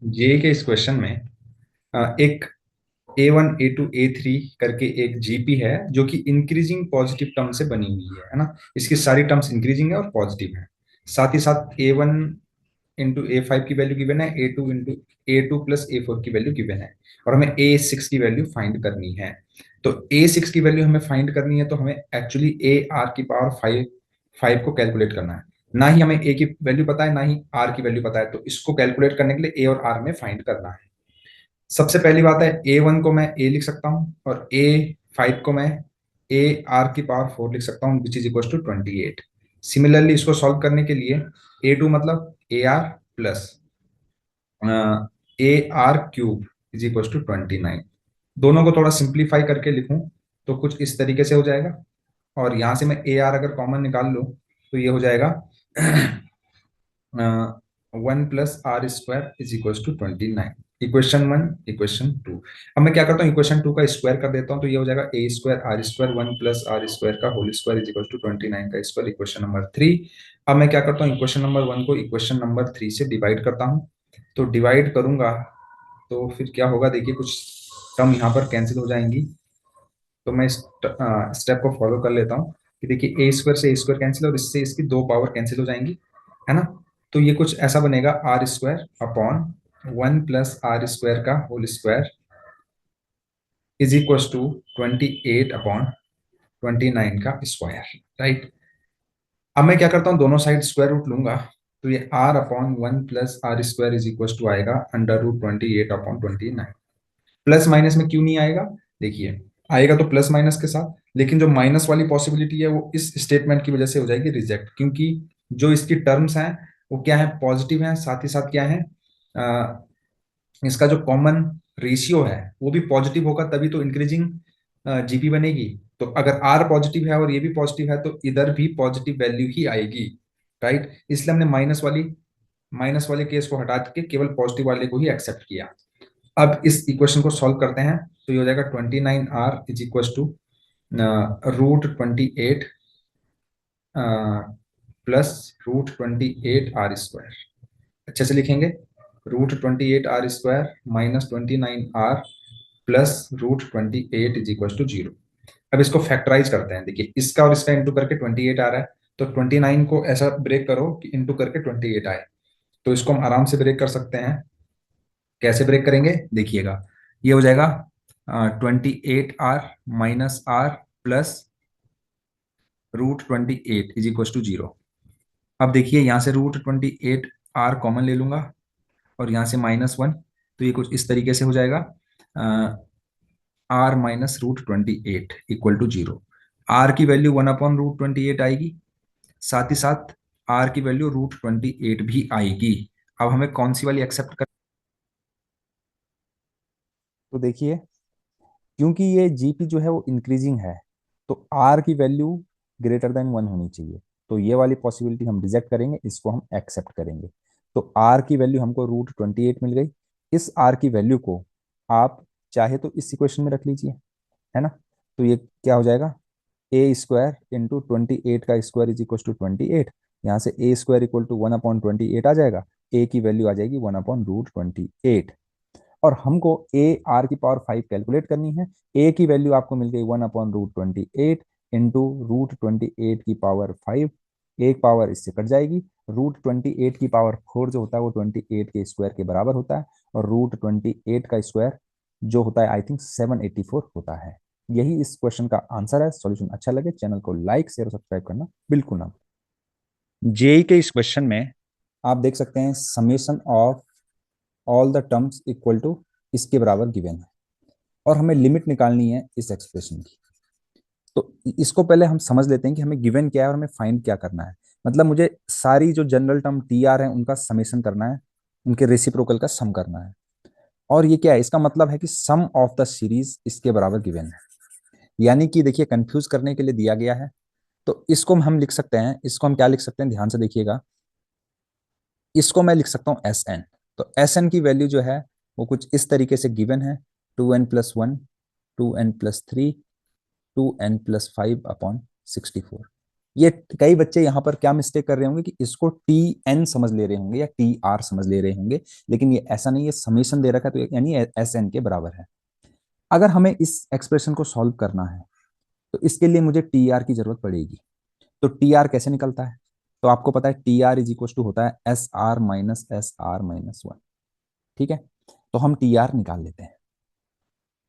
जे के इस क्वेश्चन में एक A1 A2 A3 करके एक जीपी है जो कि इंक्रीजिंग पॉजिटिव टर्म से बनी हुई है ना। इसकी सारी टर्म्स इंक्रीजिंग है और पॉजिटिव है। साथ ही साथ A1 इंटू A5 की वैल्यू गिवन है, A2 into A2 plus A4 की वैल्यू गिवन है, और हमें A6 की वैल्यू फाइंड करनी है। तो A6 की वैल्यू हमें फाइंड करनी है, तो हमें एक्चुअली AR की पावर 5 को कैलकुलेट करना है। ना ही हमें A की वैल्यू पता है, ना ही R की वैल्यू पता है, तो इसको कैलकुलेट करने के लिए A और R में फाइंड करना है। सबसे पहली बात है, A1 को मैं A लिख सकता हूँ और A5 को मैं AR की पावर 4 लिख सकता हूँ, which is equal to 28। Similarly इसको सॉल्व करने के लिए A2 मतलब AR plus AR cube is equal to 29। दोनों को थोड़ा सिंप्लीफाई करके लिखूं तो कुछ इस तरीके से हो जाएगा, और यहां से मैं AR अगर कॉमन निकाल लूं तो ये हो जाएगा 1 + R² is equal to 29। Equation 1 equation 2। अब मैं क्या करता हूँ, इक्वेशन 2 का स्क्वायर कर देता हूँ, तो ये हो जाएगा A²R², 1 + R² का whole square is equal to 29 का स्क्वायर, इक्वेशन नंबर 3। अब मैं क्या करता हूँ, इक्वेशन नंबर 1 को इक्वेशन नंबर 3 से डिवाइड करता हूँ। तो डिवाइड करूंगा तो फिर क्या होगा, देखिए कुछ टर्म यहाँ पर कैंसिल हो जाएंगी। तो मैं इस स्टेप को फॉलो कर लेता हूँ कि देखिए A² से A² कैंसिल, और इससे इसकी दो पावर कैंसिल हो जाएंगी, है ना। तो ये कुछ ऐसा बनेगा, R² अपॉन 1 + R² का whole square is equal to 28 upon 29 का स्क्वायर, राइट। अब मैं क्या करता हूँ, दोनों साइड स्क्वायर रूट लूंगा, तो ये R/1 + R² is equal to आएगा √28/29। प्लस माइनस में क्यों नहीं आएगा, देखिए आएगा तो प्लस माइनस के साथ, लेकिन जो माइनस वाली पॉसिबिलिटी है वो इस स्टेटमेंट की वजह से हो जाएगी रिजेक्ट, क्योंकि जो इसकी टर्म्स हैं वो क्या है, पॉजिटिव है, साथ ही साथ क्या है, इसका जो कॉमन रेशियो है वो भी पॉजिटिव होगा, तभी तो इंक्रीजिंग जीपी बनेगी। तो अगर आर पॉजिटिव है और ये भी पॉजिटिव है तो इधर भी पॉजिटिव वैल्यू ही आएगी, राइट। इसलिए हमने माइनस वाले केस को हटा के केवल पॉजिटिव वाले को ही एक्सेप्ट किया। अब इस इक्वेशन को सॉल्व करते हैं, तो ये हो जाएगा 29R is equal to √28 plus √28R²। अच्छे से लिखेंगे, √28R² minus 29R plus √28 is equal to 0। अब इसको फैक्टराइज करते हैं, देखिए इसका और इसका इंटू करके 28 आ रहा है, तो 29 को ऐसा ब्रेक करो कि इंटू करके 28 आए। तो इसको हम आराम से ब्रेक कर सकते हैं। कैसे ब्रेक करेंगे, देखिएगा, ये हो जाएगा 28R minus R plus √28 is equal to 0। अब देखिए यहाँ से √28R कॉमन ले लूंगा और यहाँ से -1, तो ये कुछ इस तरीके से हो जाएगा, R minus √28 equal to 0। R की वैल्यू 1/√28 आएगी, साथ ही साथ R की वैल्यू √28 भी आएगी। अब हमें कौन सी वाली एक्सेप्ट कर, तो देखिए, क्योंकि ये जीपी जो है वो इंक्रीजिंग है, तो आर की वैल्यू ग्रेटर देन 1 होनी चाहिए। तो ये वाली पॉसिबिलिटी हम रिजेक्ट करेंगे, इसको हम एक्सेप्ट करेंगे। तो आर की वैल्यू हमको √28 मिल गई। इस आर की वैल्यू को आप चाहे तो इस इक्वेशन में रख लीजिए, है ना। तो ये क्या हो जाएगा, A² × 28 का स्क्वायर इज इक्वल टू 28। यहाँ से A² इक्वल टू 1/28 आ जाएगा। ए की वैल्यू आ जाएगी 1/√28। और हमको AR की पावर 5 कैलकुलेट करनी है। ए की वैल्यू आपको मिल गई 1/√28 √28 की पावर 5। एक पावर इससे कट जाएगी। √28 की पावर 4 जो होता है वो 28 के स्क्वायर के बराबर होता है, और √28 का स्क्वायर जो होता है आई थिंक 784 होता है। यही इस क्वेश्चन का आंसर है। सॉल्यूशन अच्छा लगे चैनल को लाइक शेयर और सब्सक्राइब करना बिल्कुल ना। जेई के इस क्वेश्चन में आप देख सकते हैं summation of all the terms equal to इसके बराबर गिवन है, और हमें लिमिट निकालनी है इस एक्सप्रेशन की। तो इसको पहले हम समझ लेते हैं कि हमें गिवन क्या है और हमें फाइंड क्या करना है। मतलब मुझे सारी जो जनरल टर्म टी आर है उनका समेशन करना है, उनके रेसिप्रोकल का सम करना है। और ये क्या है, इसका मतलब है कि सम ऑफ द सीरीज इसके बराबर गिवन है। यानी कि देखिए, कंफ्यूज करने के लिए दिया गया है, तो इसको हम लिख सकते हैं, इसको हम क्या लिख सकते हैं, ध्यान से देखिएगा। इसको मैं लिख सकता हूँ एस एन। तो एस एन की वैल्यू जो है वो कुछ इस तरीके से गिवन है, 2n+1 2n+3 2n+5/64। ये कई बच्चे यहाँ पर क्या मिस्टेक कर रहे होंगे कि इसको टी एन समझ ले रहे होंगे या टी आर समझ ले रहे होंगे, लेकिन ये ऐसा नहीं, ये समेशन दे रखा है, तो यानी एस एन के बराबर है। अगर हमें इस एक्सप्रेशन को सॉल्व करना है तो इसके लिए मुझे टी आर की जरूरत पड़ेगी। तो टी आर कैसे निकलता है? तो आपको पता है T R is equal to होता है एस आर माइनस वन। ठीक है, तो हम टी आर निकाल लेते हैं।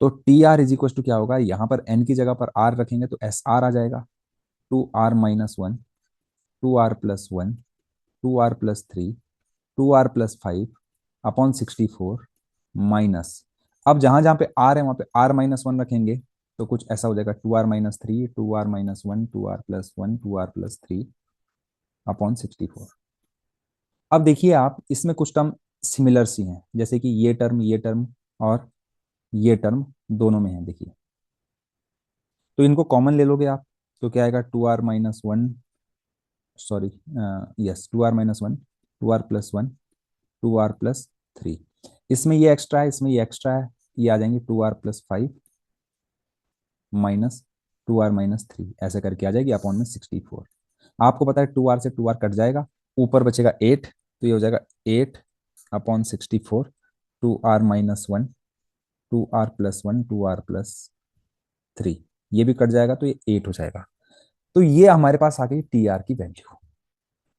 तो T R is equal to क्या होगा, यहाँ पर एन की जगह पर आर रखेंगे तो एस आर आ जाएगा, two are minus one, two are plus one, two are plus three, two are plus five upon 64 minus, अब जहां जहां पे आर है वहां पे आर माइनस वन रखेंगे तो कुछ ऐसा हो जाएगा, two are minus three, two are minus one, two are plus one, two are plus three upon 64। अब देखिए आप, इसमें कुछ टर्म सिमिलर सी हैं, जैसे कि ये टर्म और ये टर्म दोनों में है। देखिए, तो इनको कॉमन ले लोगे आप तो क्या आएगा, two are minus one, sorry, yes, two are minus one, two are plus one, two are plus three, इसमें ये एक्स्ट्रा है, इसमें ये एक्स्ट्रा है, ये आ जाएंगे two are plus five minus two are minus three, ऐसे करके आ जाएगी अपॉन में 64। आपको पता है टू आर से टू आर कट जाएगा, ऊपर बचेगा एट, तो ये हो जाएगा eight upon 64, two are minus one, two are plus one, two are plus three, ये भी कट जाएगा तो ये एट हो जाएगा। तो ये हमारे पास आ गई टी आर की वैल्यू।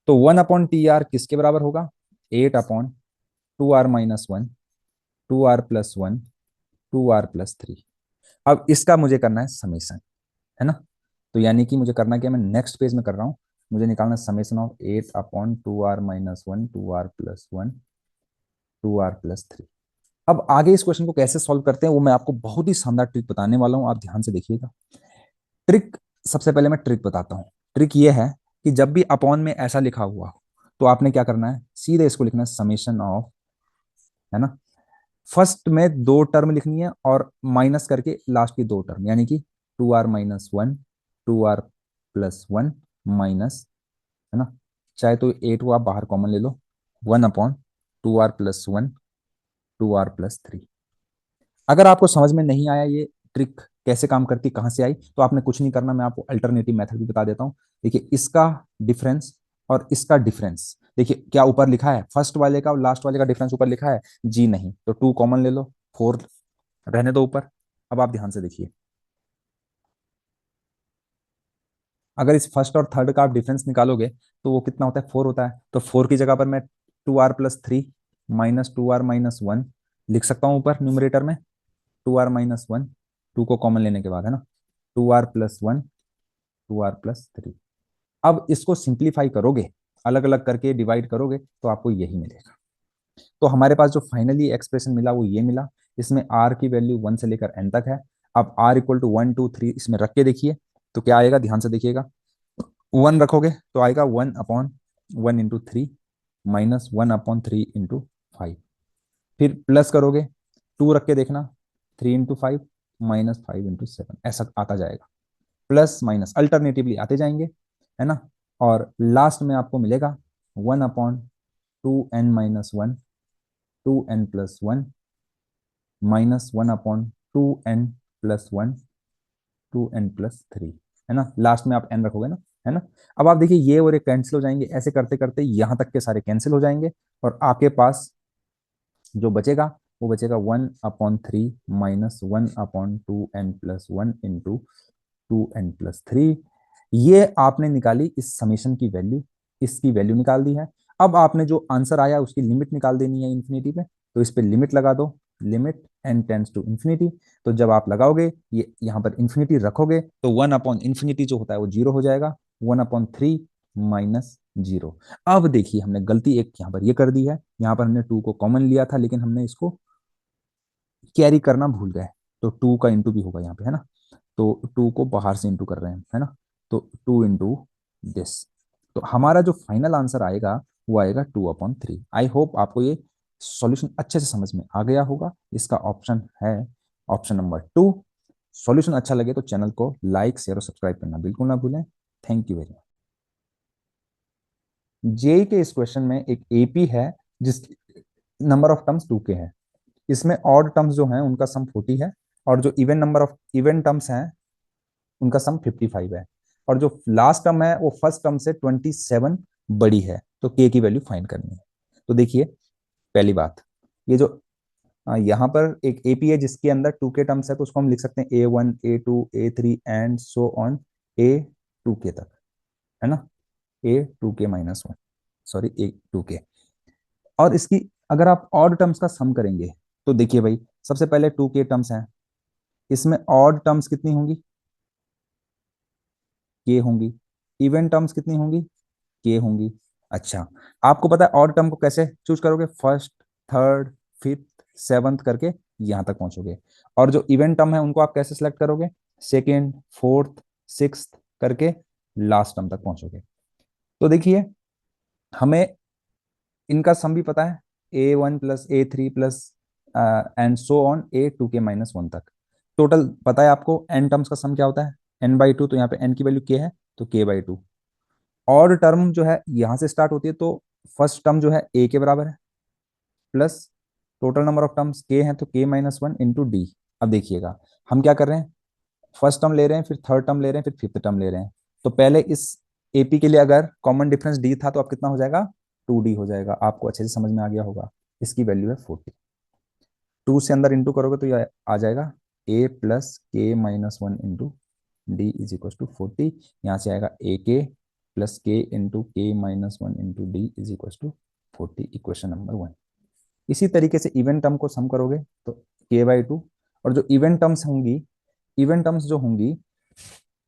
तो वन अपॉन टी आर किसके बराबर होगा, eight upon two are minus one, two are plus one, two are plus three. अब इसका मुझे करना है समेशन, है ना। तो यानी कि मुझे करना क्या, मैं नेक्स्ट पेज में कर रहा हूँ, मुझे निकालना summation of eight upon two are minus one, two are plus one, two are plus three. अब आगे इस क्वेश्चन को कैसे सॉल्व करते हैं वो मैं आपको बहुत ही शानदार ट्रिक बताने वाला हूँ, आप ध्यान से देखिएगा। ट्रिक, सबसे पहले मैं ट्रिक बताता हूँ। ट्रिक ये है कि जब भी अपॉन में ऐसा लिखा हुआ हो तो आपने क्या करना है, सीधे इसको लिखना है समेशन ऑफ, है ना। फर्स्ट में दो टर्म लिखनी है और माइनस करके लास्ट की दो टर्म, यानी कि two are minus one, two are plus one minus, है ना, चाहे तो एट को आप बाहर कॉमन ले लो, one upon two are plus one, two are plus three. अगर आपको समझ में नहीं आया ये ट्रिक कैसे काम करती, कहाँ से आई, तो आपने कुछ नहीं करना, मैं आपको अल्टरनेटिव मेथड भी बता देता हूँ। देखिए, इसका डिफरेंस और इसका डिफरेंस, देखिए क्या ऊपर लिखा है, फर्स्ट वाले का और लास्ट वाले का डिफरेंस ऊपर लिखा है जी, नहीं, तो टू कॉमन ले लो, फोर रहने दो ऊपर। अब आप ध्यान से देखिए, अगर इस फर्स्ट और थर्ड का आप डिफरेंस निकालोगे तो वो कितना होता है, फोर होता है। तो फोर की जगह पर मैं two are plus three minus two are minus one लिख सकता हूँ ऊपर न्यूमरेटर में, two are minus one, two को कॉमन लेने के बाद, है ना, two are plus one, two are plus three. अब इसको सिंप्लीफाई करोगे, अलग अलग करके डिवाइड करोगे तो आपको यही मिलेगा। तो हमारे पास जो फाइनली एक्सप्रेशन मिला वो ये मिला। इसमें आर की वैल्यू वन से लेकर एन तक है। अब r equal to one two three इसमें रख के देखिए तो क्या आएगा, ध्यान से देखिएगा। वन रखोगे तो आएगा one upon one into three minus one upon three into five. फिर प्लस करोगे, टू रख के देखना, three into five minus five into seven, ऐसा आता जाएगा। प्लस माइनस अल्टरनेटिवली आते जाएंगे, है ना। और लास्ट में आपको मिलेगा one upon two n minus one, two n plus one minus one upon two n plus one, two n plus three, है ना। लास्ट में आप एन रखोगे ना, है ना। अब आप देखिए ये और ये कैंसिल हो जाएंगे, ऐसे करते करते यहाँ तक के सारे कैंसिल हो जाएंगे और आपके पास जो बचेगा वो बचेगा one upon three minus one upon two n plus one into two n plus three. ये आपने निकाली इस समेशन की वैल्यू, इसकी वैल्यू निकाल दी है। अब आपने जो आंसर आया उसकी लिमिट निकाल देनी है इन्फिनिटी पे, तो इस पे लिमिट लगा दो, limit n tends to infinity. तो जब आप लगाओगे ये यहाँ पर इन्फिनिटी रखोगे तो वन अपॉन इन्फिनिटी जो होता है वो जीरो हो जाएगा, one upon three minus zero. अब देखिए हमने गलती एक यहाँ पर ये कर दी है, यहाँ पर हमने टू को कॉमन लिया था लेकिन हमने इसको कैरी करना भूल गए, तो टू का इंटू भी होगा यहाँ पे, है ना। तो टू को बाहर से इंटू कर रहे हैं, है ना, तो टू इंटू दिस। तो हमारा जो फाइनल आंसर आएगा वो आएगा two upon three. I hope आपको ये सॉल्यूशन अच्छे से समझ में आ गया होगा। इसका ऑप्शन है ऑप्शन नंबर टू। सॉल्यूशन अच्छा लगे तो चैनल को लाइक शेयर और सब्सक्राइब करना बिल्कुल ना भूलें। Thank you very much. JEE के इस क्वेश्चन में एक एपी है जिस नंबर ऑफ टर्म्स टू के हैं। इसमें ऑड टर्म्स जो हैं उनका सम 40 है और जो even number of even terms हैं उनका सम 55 है। और जो लास्ट टर्म है वो फर्स्ट टर्म से 27 बड़ी है, तो के की वैल्यू फाइंड करनी है। तो देखिए पहली बात, ये जो यहाँ पर एक एपी है जिसके अंदर 2 के टर्म्स है, तो उसको हम लिख सकते हैं A1 A2 A3 and so on A2 के तक, है ना, A2 के-1, सॉरी A2 के। और इसकी अगर आप ऑड टर्म्स का सम करेंगे तो देखिए भाई, सबसे पहले 2 के टर्म्स हैं, इसमें ऑड टर्म्स कितनी होंगी, के होंगी। इवन टर्म्स कितनी होंगी, के होंगी। अच्छा, आपको पता है ऑड टर्म को कैसे चूज करोगे, फर्स्ट, थर्ड, फिफ्थ, सेवंथ करके यहां तक पहुंचोगे। और जो इवन टर्म है उनको आप कैसे सेलेक्ट करोगे, सेकेंड, फोर्थ, सिक्स्थ करके लास्ट टर्म तक पहुंचोगे। तो देखिए हमें इनका सम भी पता है, A1 + A3 plus and so on A2 के-1 तक। टोटल पता है आपको एन टर्म्स का सम क्या होता है, n/2, तो यहाँ पे n की वैल्यू k है तो k/2। और टर्म जो है यहां से स्टार्ट होती है, तो फर्स्ट टर्म जो है a के बराबर है, plus total number of terms k है तो k-1 इंटू डी। अब देखिएगा हम क्या कर रहे हैं, फर्स्ट टर्म ले रहे हैं, फिर थर्ड टर्म ले रहे हैं, फिर फिफ्थ टर्म ले रहे हैं। तो पहले इस एपी के लिए अगर कॉमन डिफरेंस डी था तो अब कितना हो जाएगा, 2d हो जाएगा। आपको अच्छे से समझ में आ गया होगा। इसकी वैल्यू है 40। 2 से अंदर इंटू करोगे तो ये आ जाएगा a+k-1 into d is equal to 40। यहाँ से आएगा ak+k into k-1 into d is equal to 40, equation number 1। इसी तरीके से इवेंट टर्म को सम करोगे तो k/2। और जो इवेंट टर्म्स होंगी, इवेंट टर्म्स जो होंगी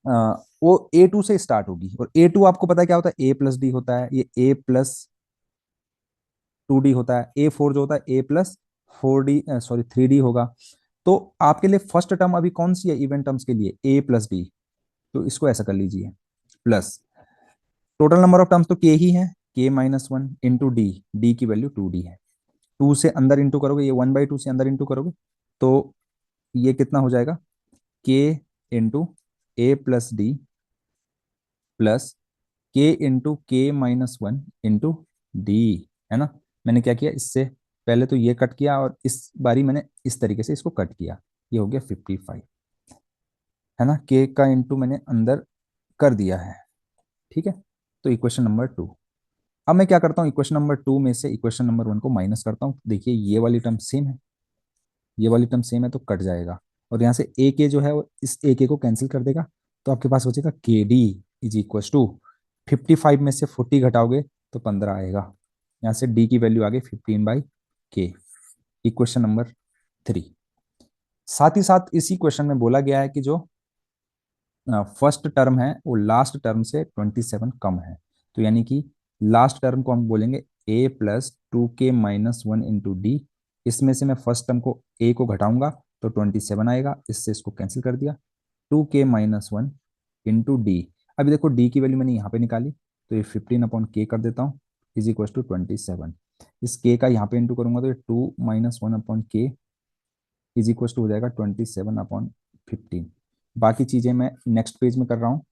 वो A2 से स्टार्ट होगी। और A2 आपको पता है क्या होता है, A+d होता है, ये A+2d होता है। A4 जो होता है A+4d, सॉरी 3d होगा। तो आपके लिए फर्स्ट टर्म अभी कौन सी है इवेंट टर्म्स के लिए, A+d, तो इसको ऐसा कर लीजिए, plus total number of terms तो k ही है, k-1 इंटू डी, डी की वैल्यू 2d है। 2 से अंदर इंटू करोगे, ये 1/2 से अंदर इंटू करोगे तो ये कितना हो जाएगा, k इंटू A+d प्लस के इंटू k-1 इंटू डी, है ना। मैंने क्या किया, इससे पहले तो ये कट किया और इस बारी मैंने इस तरीके से इसको कट किया, ये हो गया 55, है ना, के का इंटू मैंने अंदर कर दिया है। ठीक है, तो इक्वेशन नंबर 2। अब मैं क्या करता हूँ, इक्वेशन नंबर 2 में से इक्वेशन नंबर 1 को माइनस करता हूँ। देखिए ये वाली टर्म सेम है, ये वाली टर्म सेम है तो कट जाएगा। और यहाँ से ए के जो है वो इस ए के को कैंसिल कर देगा, तो आपके पास बचेगा के डी इज इक्व टू 55 में से 40 घटाओगे तो 15 आएगा। यहाँ से डी की वैल्यू आ गई 15/k, इक्वेशन नंबर 3। साथ ही साथ इसी क्वेश्चन में बोला गया है कि जो फर्स्ट टर्म है वो लास्ट टर्म से 27 कम है। तो यानी कि लास्ट टर्म को हम बोलेंगे A+2k-1 इंटू डी। इसमें से मैं फर्स्ट टर्म को a को घटाऊंगा तो 27 आएगा, इससे इसको कैंसिल कर दिया, 2k-1 इंटू डी। अभी देखो डी की वैल्यू मैंने यहाँ पे निकाली, तो ये 15/k कर देता हूँ इज इक्वल टू 27। इस k का यहाँ पे इंटू करूंगा तो ये 2-1/k इज इक्वल टू हो जाएगा 27/15। बाकी चीजें मैं नेक्स्ट पेज में कर रहा हूँ,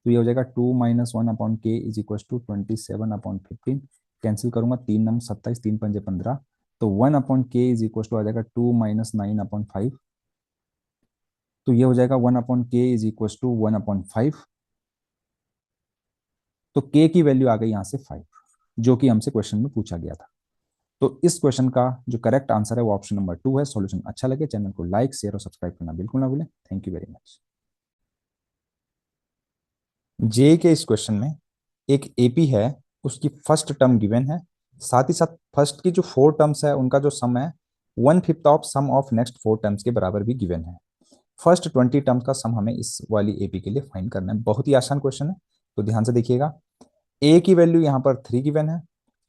तो ये हो जाएगा 2-1/k is equal to 27/15। Cancel करूंगा, 3 9 27, 3 5 15, तो 1/k इज इक्वल टू आ जाएगा 2-9/5। तो ये हो जाएगा 1/k इज इक्वल टू 1/5। तो k की वैल्यू आ गई यहाँ से 5, जो कि हमसे क्वेश्चन में पूछा गया था। तो इस क्वेश्चन का जो करेक्ट आंसर है वो ऑप्शन नंबर 2 है। सॉल्यूशन अच्छा लगे चैनल को लाइक, शेयर और सब्सक्राइब करना बिल्कुल ना भूलें। Thank you very much. जे के इस क्वेश्चन में एक एपी है, उसकी फर्स्ट टर्म गिवन है, साथ ही साथ फर्स्ट की जो 4 टर्म्स है उनका जो सम है 1/5 of sum of next 4 terms के बराबर भी गिवन है। फर्स्ट 20 टर्म्स का सम हमें इस वाली एपी के लिए फाइंड करना है। बहुत ही आसान क्वेश्चन है, तो ध्यान से देखिएगा। ए की वैल्यू यहाँ पर 3 गिवन है,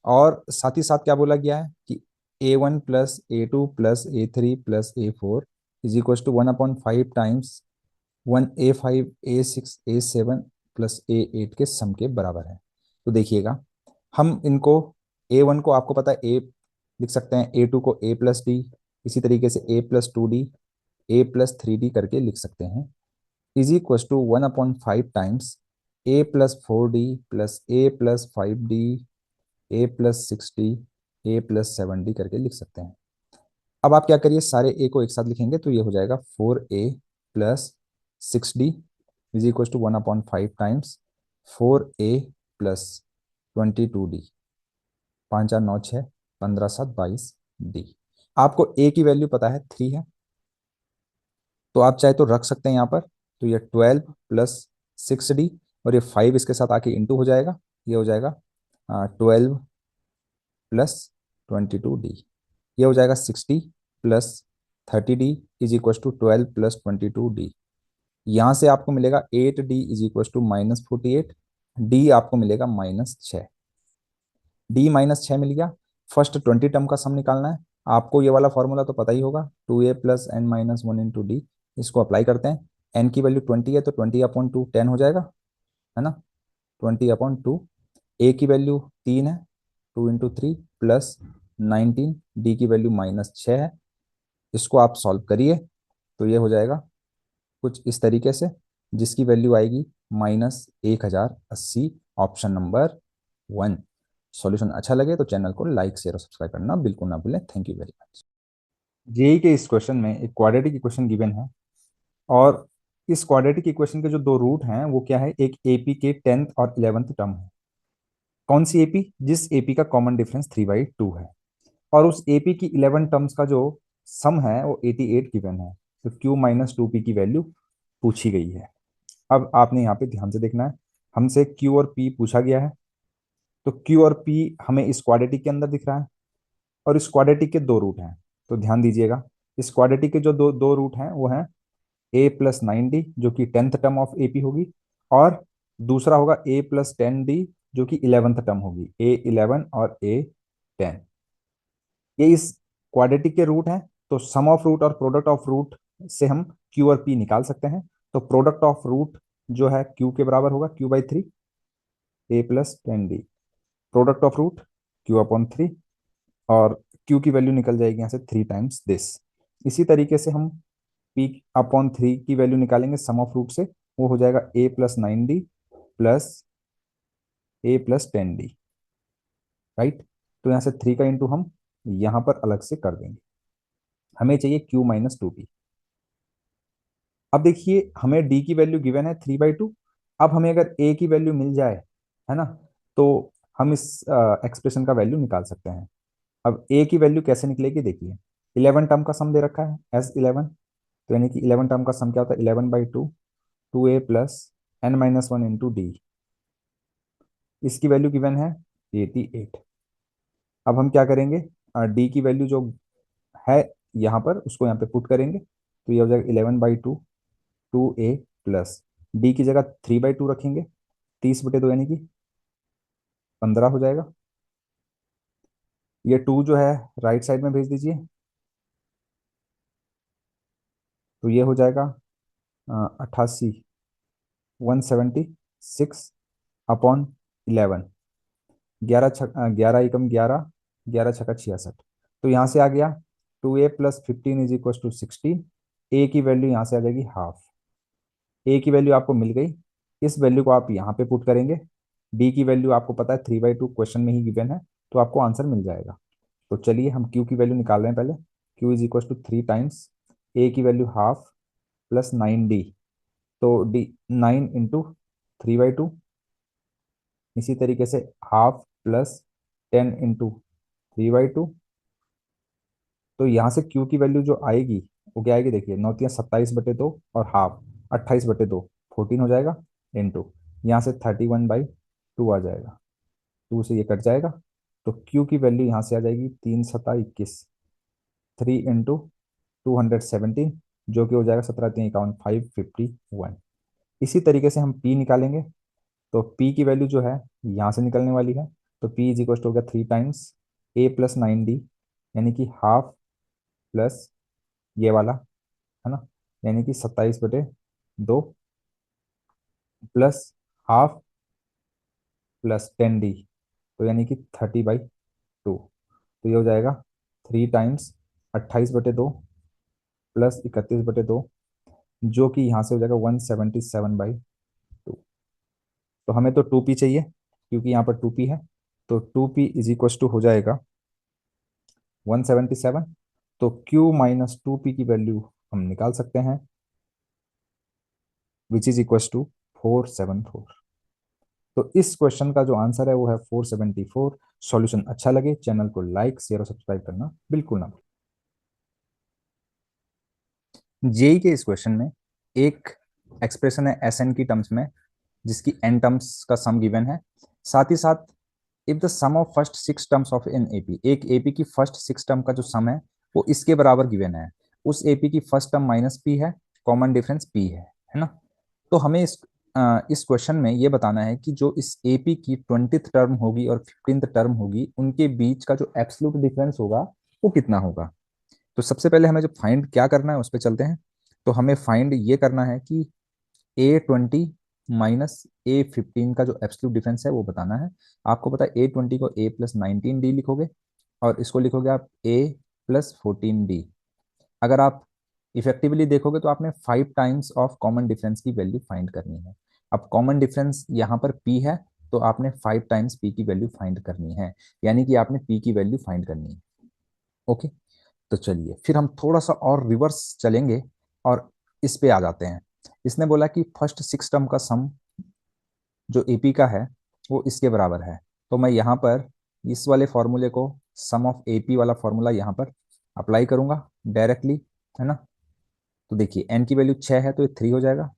और साथ ही साथ क्या बोला गया है कि A1 + A2 + A3 + A4 is equal to 1/5 times 1 A5 A6 A7 plus A8 के सम के बराबर है। तो देखिएगा हम इनको A1 को आपको पता है A लिख सकते हैं, A2 को A+D, इसी तरीके से A+2D A+3D करके लिख सकते हैं, is equal to 1/5 times A+4D plus A+5D A+6D A+7D करके लिख सकते हैं। अब आप क्या करिए, सारे ए को एक साथ लिखेंगे तो ये हो जाएगा 4A + 6D is equal to 1/5 times 4a plus 22d। 5 4 9 6 15 7 22 d. आपको a की वैल्यू पता है 3 है, तो आप चाहे तो रख सकते हैं यहाँ पर। तो ये 12 प्लस 6d, और ये 5 इसके साथ आके इंटू हो जाएगा। ये हो जाएगा 12 प्लस 22d। ये हो जाएगा 60 plus 30d is equal to 12 plus 22d। यहाँ से आपको मिलेगा 8d is equal to -48। D आपको मिलेगा -6। डी -6 मिल गया। फर्स्ट 20 टर्म का सम निकालना है। आपको ये वाला फॉर्मूला तो पता ही होगा, 2a+n-1 × d। इसको अप्लाई करते हैं। n की वैल्यू 20 है तो 20/2 10 हो जाएगा, है ना। 20/2। a की वैल्यू 3 है, 2 × 3 प्लस 19। डी की वैल्यू -6 है। इसको आप सॉल्व करिए तो ये हो जाएगा कुछ इस तरीके से, जिसकी वैल्यू आएगी -1080। Option number 1। सॉल्यूशन अच्छा लगे तो चैनल को लाइक शेयर और सब्सक्राइब करना बिल्कुल ना भूलें। Thank you very much. JEE के इस क्वेश्चन में एक क्वाड्रेटिक इक्वेशन गिवन है, और इस क्वाड्रेटिक इक्वेशन के जो दो रूट हैं वो क्या है, एक एपी के 10th और 11th टर्म है। कौन सी एपी? जिस एपी का कॉमन डिफरेंस 3/2 है, और उस एपी की 11 टर्म्स का जो सम है वो 88 गिवन है। तो q-2p की वैल्यू पूछी गई है। अब आपने यहाँ पे ध्यान से देखना है, हमसे q और p पूछा गया है। तो q और p हमें इस क्वाड्रेटिक के अंदर दिख रहा है, और इस क्वाड्रेटिक के दो रूट हैं। तो ध्यान दीजिएगा, इस क्वाड्रेटिक के जो दो दो रूट हैं वो हैं a+9d जो कि 10th टर्म ऑफ एपी होगी, और दूसरा होगा a+10d जो कि 11th टर्म होगी, a11 और a10। ये इस क्वाड्रेटिक के रूट हैं। तो सम ऑफ रूट और प्रोडक्ट ऑफ रूट से हम q और p निकाल सकते हैं। तो प्रोडक्ट ऑफ रूट जो है q के बराबर होगा, q/3 a+10d। Product of root q/3, और q की वैल्यू निकल जाएगी यहाँ से 3 टाइम्स दिस। इसी तरीके से हम p/3 की वैल्यू निकालेंगे सम ऑफ रूट से, वो हो जाएगा a+9d प्लस a+10d। राइट। तो यहाँ से 3 का इंटू हम यहाँ पर अलग से कर देंगे। हमें चाहिए q-2p। अब देखिए हमें d की वैल्यू गिवन है 3/2। अब हमें अगर a की वैल्यू मिल जाए, है ना, तो हम इस एक्सप्रेशन का वैल्यू निकाल सकते हैं। अब a की वैल्यू कैसे निकलेगी देखिए, 11 टर्म का सम दे रखा है S11। तो यानी कि 11 टर्म का सम क्या होता है, 11/2 2a plus n-1 into D. इसकी वैल्यू गिवन है 88। अब हम क्या करेंगे, डी की वैल्यू जो है यहाँ पर उसको यहाँ पे पुट करेंगे। तो ये हो जाएगा 11/2 2a प्लस डी की जगह 3/2 रखेंगे, 30/2 यानी कि 15 हो जाएगा। ये 2 जो है राइट साइड में भेज दीजिए। तो ये हो जाएगा 88 176/11। 11 एकम 11, 11 छक्का 66। तो यहाँ से आ गया 2a+15 इज इक्वल टू 16। ए की वैल्यू यहाँ से आ जाएगी हाफ। ए की वैल्यू आपको मिल गई। इस वैल्यू को आप यहाँ पे पुट करेंगे। डी की वैल्यू आपको पता है 3/2 क्वेश्चन में ही गिवन है, तो आपको आंसर मिल जाएगा। तो चलिए हम क्यू की वैल्यू निकाल रहे हैं पहले। Q is equal to 3 times a की वैल्यू हाफ प्लस 9d। तो डी 9 इंटू 3/2। इसी तरीके से हाफ प्लस 10 इंटू 3/2। तो यहाँ से क्यू की वैल्यू जो आएगी वो क्या आएगी देखिए, 9×3 = 27/2 और हाफ 28/2 14 हो जाएगा, इंटू यहाँ से 31/2 आ जाएगा। 2 से ये कट जाएगा। तो क्यू की वैल्यू यहाँ से आ जाएगी 3×7 = 21, 3 × 217, जो कि हो जाएगा 17×3 = 551। इसी तरीके से हम पी निकालेंगे। तो p की वैल्यू जो है यहाँ से निकलने वाली है। तो p इज इक्वल टू हो गया 3 टाइम्स a+9d यानी कि हाफ प्लस ये वाला, है ना, यानी कि 27/2 प्लस हाफ प्लस 10d, तो यानी कि 30/2। तो ये हो जाएगा 3 टाइम्स 28/2 प्लस 31/2, जो कि यहाँ से हो जाएगा 177/2। तो हमें तो 2p चाहिए क्योंकि यहाँ पर 2p है। तो 2p इज इक्वल टू हो जाएगा 177। तो q-2p की वैल्यू हम निकाल सकते हैं। Which is equal to 474। तो इस क्वेश्चन का जो आंसर है वो है 474। सॉल्यूशन अच्छा लगे चैनल को लाइक शेयर और सब्सक्राइब करना बिल्कुल ना भूलें। जेई के इस क्वेश्चन में एक एक्सप्रेशन है एस एन की टर्म्स में, जिसकी एन टर्म्स का सम गिवन है। साथ ही साथ if the sum of first 6 terms of an AP, एक एपी की फर्स्ट 6 टर्म का जो सम है वो इसके बराबर गिवन है। उस एपी की फर्स्ट टर्म माइनस पी है, कॉमन डिफरेंस पी है ना। तो हमें इस क्वेश्चन में ये बताना है कि जो इस एपी की 20th टर्म होगी और 15th टर्म होगी उनके बीच का जो एब्सोल्यूट डिफरेंस होगा वो कितना होगा। तो सबसे पहले हमें जो फाइंड क्या करना है उस पर चलते हैं। तो हमें फाइंड ये करना है कि A20 माइनस A15 का जो एब्सोल्यूट डिफरेंस है वो बताना है। आपको पता है A20 को A+19D लिखोगे और इसको लिखोगे आप A+14D। अगर आप इफेक्टिवली देखोगे तो आपने 5 टाइम्स ऑफ कॉमन डिफरेंस की वैल्यू फाइंड करनी है। अब कॉमन डिफरेंस यहाँ पर P है, तो आपने 5 टाइम्स P की वैल्यू फाइंड करनी है, यानी कि आपने P की वैल्यू फाइंड करनी है। ओके, तो चलिए फिर हम थोड़ा सा और रिवर्स चलेंगे और इस पे आ जाते हैं। इसने बोला कि फर्स्ट 6 टर्म का सम जो एपी का है वो इसके बराबर है। तो मैं यहाँ पर इस वाले फॉर्मूले को, सम ऑफ एपी वाला फॉर्मूला यहाँ पर अप्लाई करूंगा डायरेक्टली, है ना। तो देखिए एन की वैल्यू 6 है तो ये 3 हो जाएगा।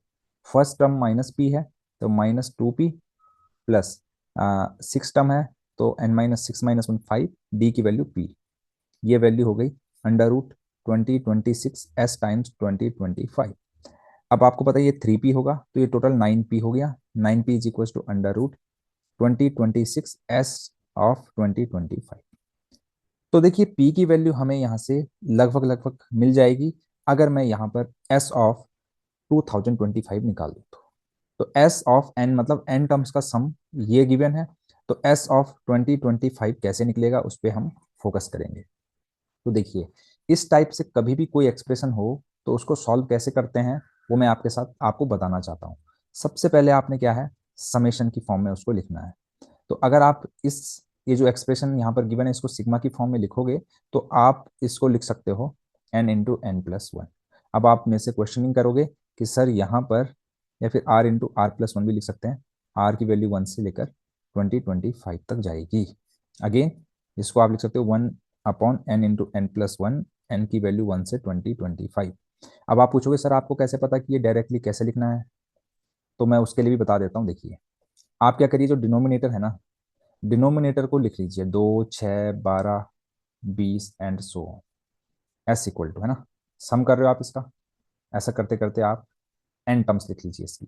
फर्स्ट टर्म माइनस पी है तो -2p प्लस 6 टर्म है तो n-6 - 1 5, डी की वैल्यू p। ये वैल्यू हो गई √2026 s टाइम्स 2025। अब आपको पता है ये 3p होगा तो ये टोटल 9p हो गया। 9p is equal to √2026 s of 2025। तो देखिए p की वैल्यू हमें यहाँ से लगभग लगभग मिल जाएगी अगर मैं यहाँ पर s ऑफ 2025 निकाल दूँ तो s ऑफ n मतलब n टर्म्स का सम ये गिवन है। तो s ऑफ 2025 कैसे निकलेगा उस पर हम फोकस करेंगे। तो देखिए इस टाइप से कभी भी कोई एक्सप्रेशन हो तो उसको सॉल्व कैसे करते हैं वो मैं आपके साथ आपको बताना चाहता हूँ। सबसे पहले आपने क्या है, समेशन की फॉर्म में उसको लिखना है। तो अगर आप ये जो एक्सप्रेशन यहाँ पर गिवन है इसको सिग्मा की फॉर्म में लिखोगे तो आप इसको लिख सकते हो n × n+1। अब आप मेरे से क्वेश्चनिंग करोगे कि सर यहाँ पर, या फिर r × r+1 भी लिख सकते हैं। r की वैल्यू 1 से लेकर 2025 तक जाएगी। अगेन इसको आप लिख सकते हो 1/n × n+1, n की वैल्यू 1 से 2025। अब आप पूछोगे सर आपको कैसे पता कि ये डायरेक्टली कैसे लिखना है, तो मैं उसके लिए भी बता देता हूँ। देखिए आप क्या करिए, जो डिनोमिनेटर है ना, डिनोमिनेटर को लिख लीजिए 2, 6, 12, 20 and so S equal to, है ना। सम कर रहे हो आप इसका, ऐसा करते करते आप एन टर्म्स लिख लीजिए इसकी।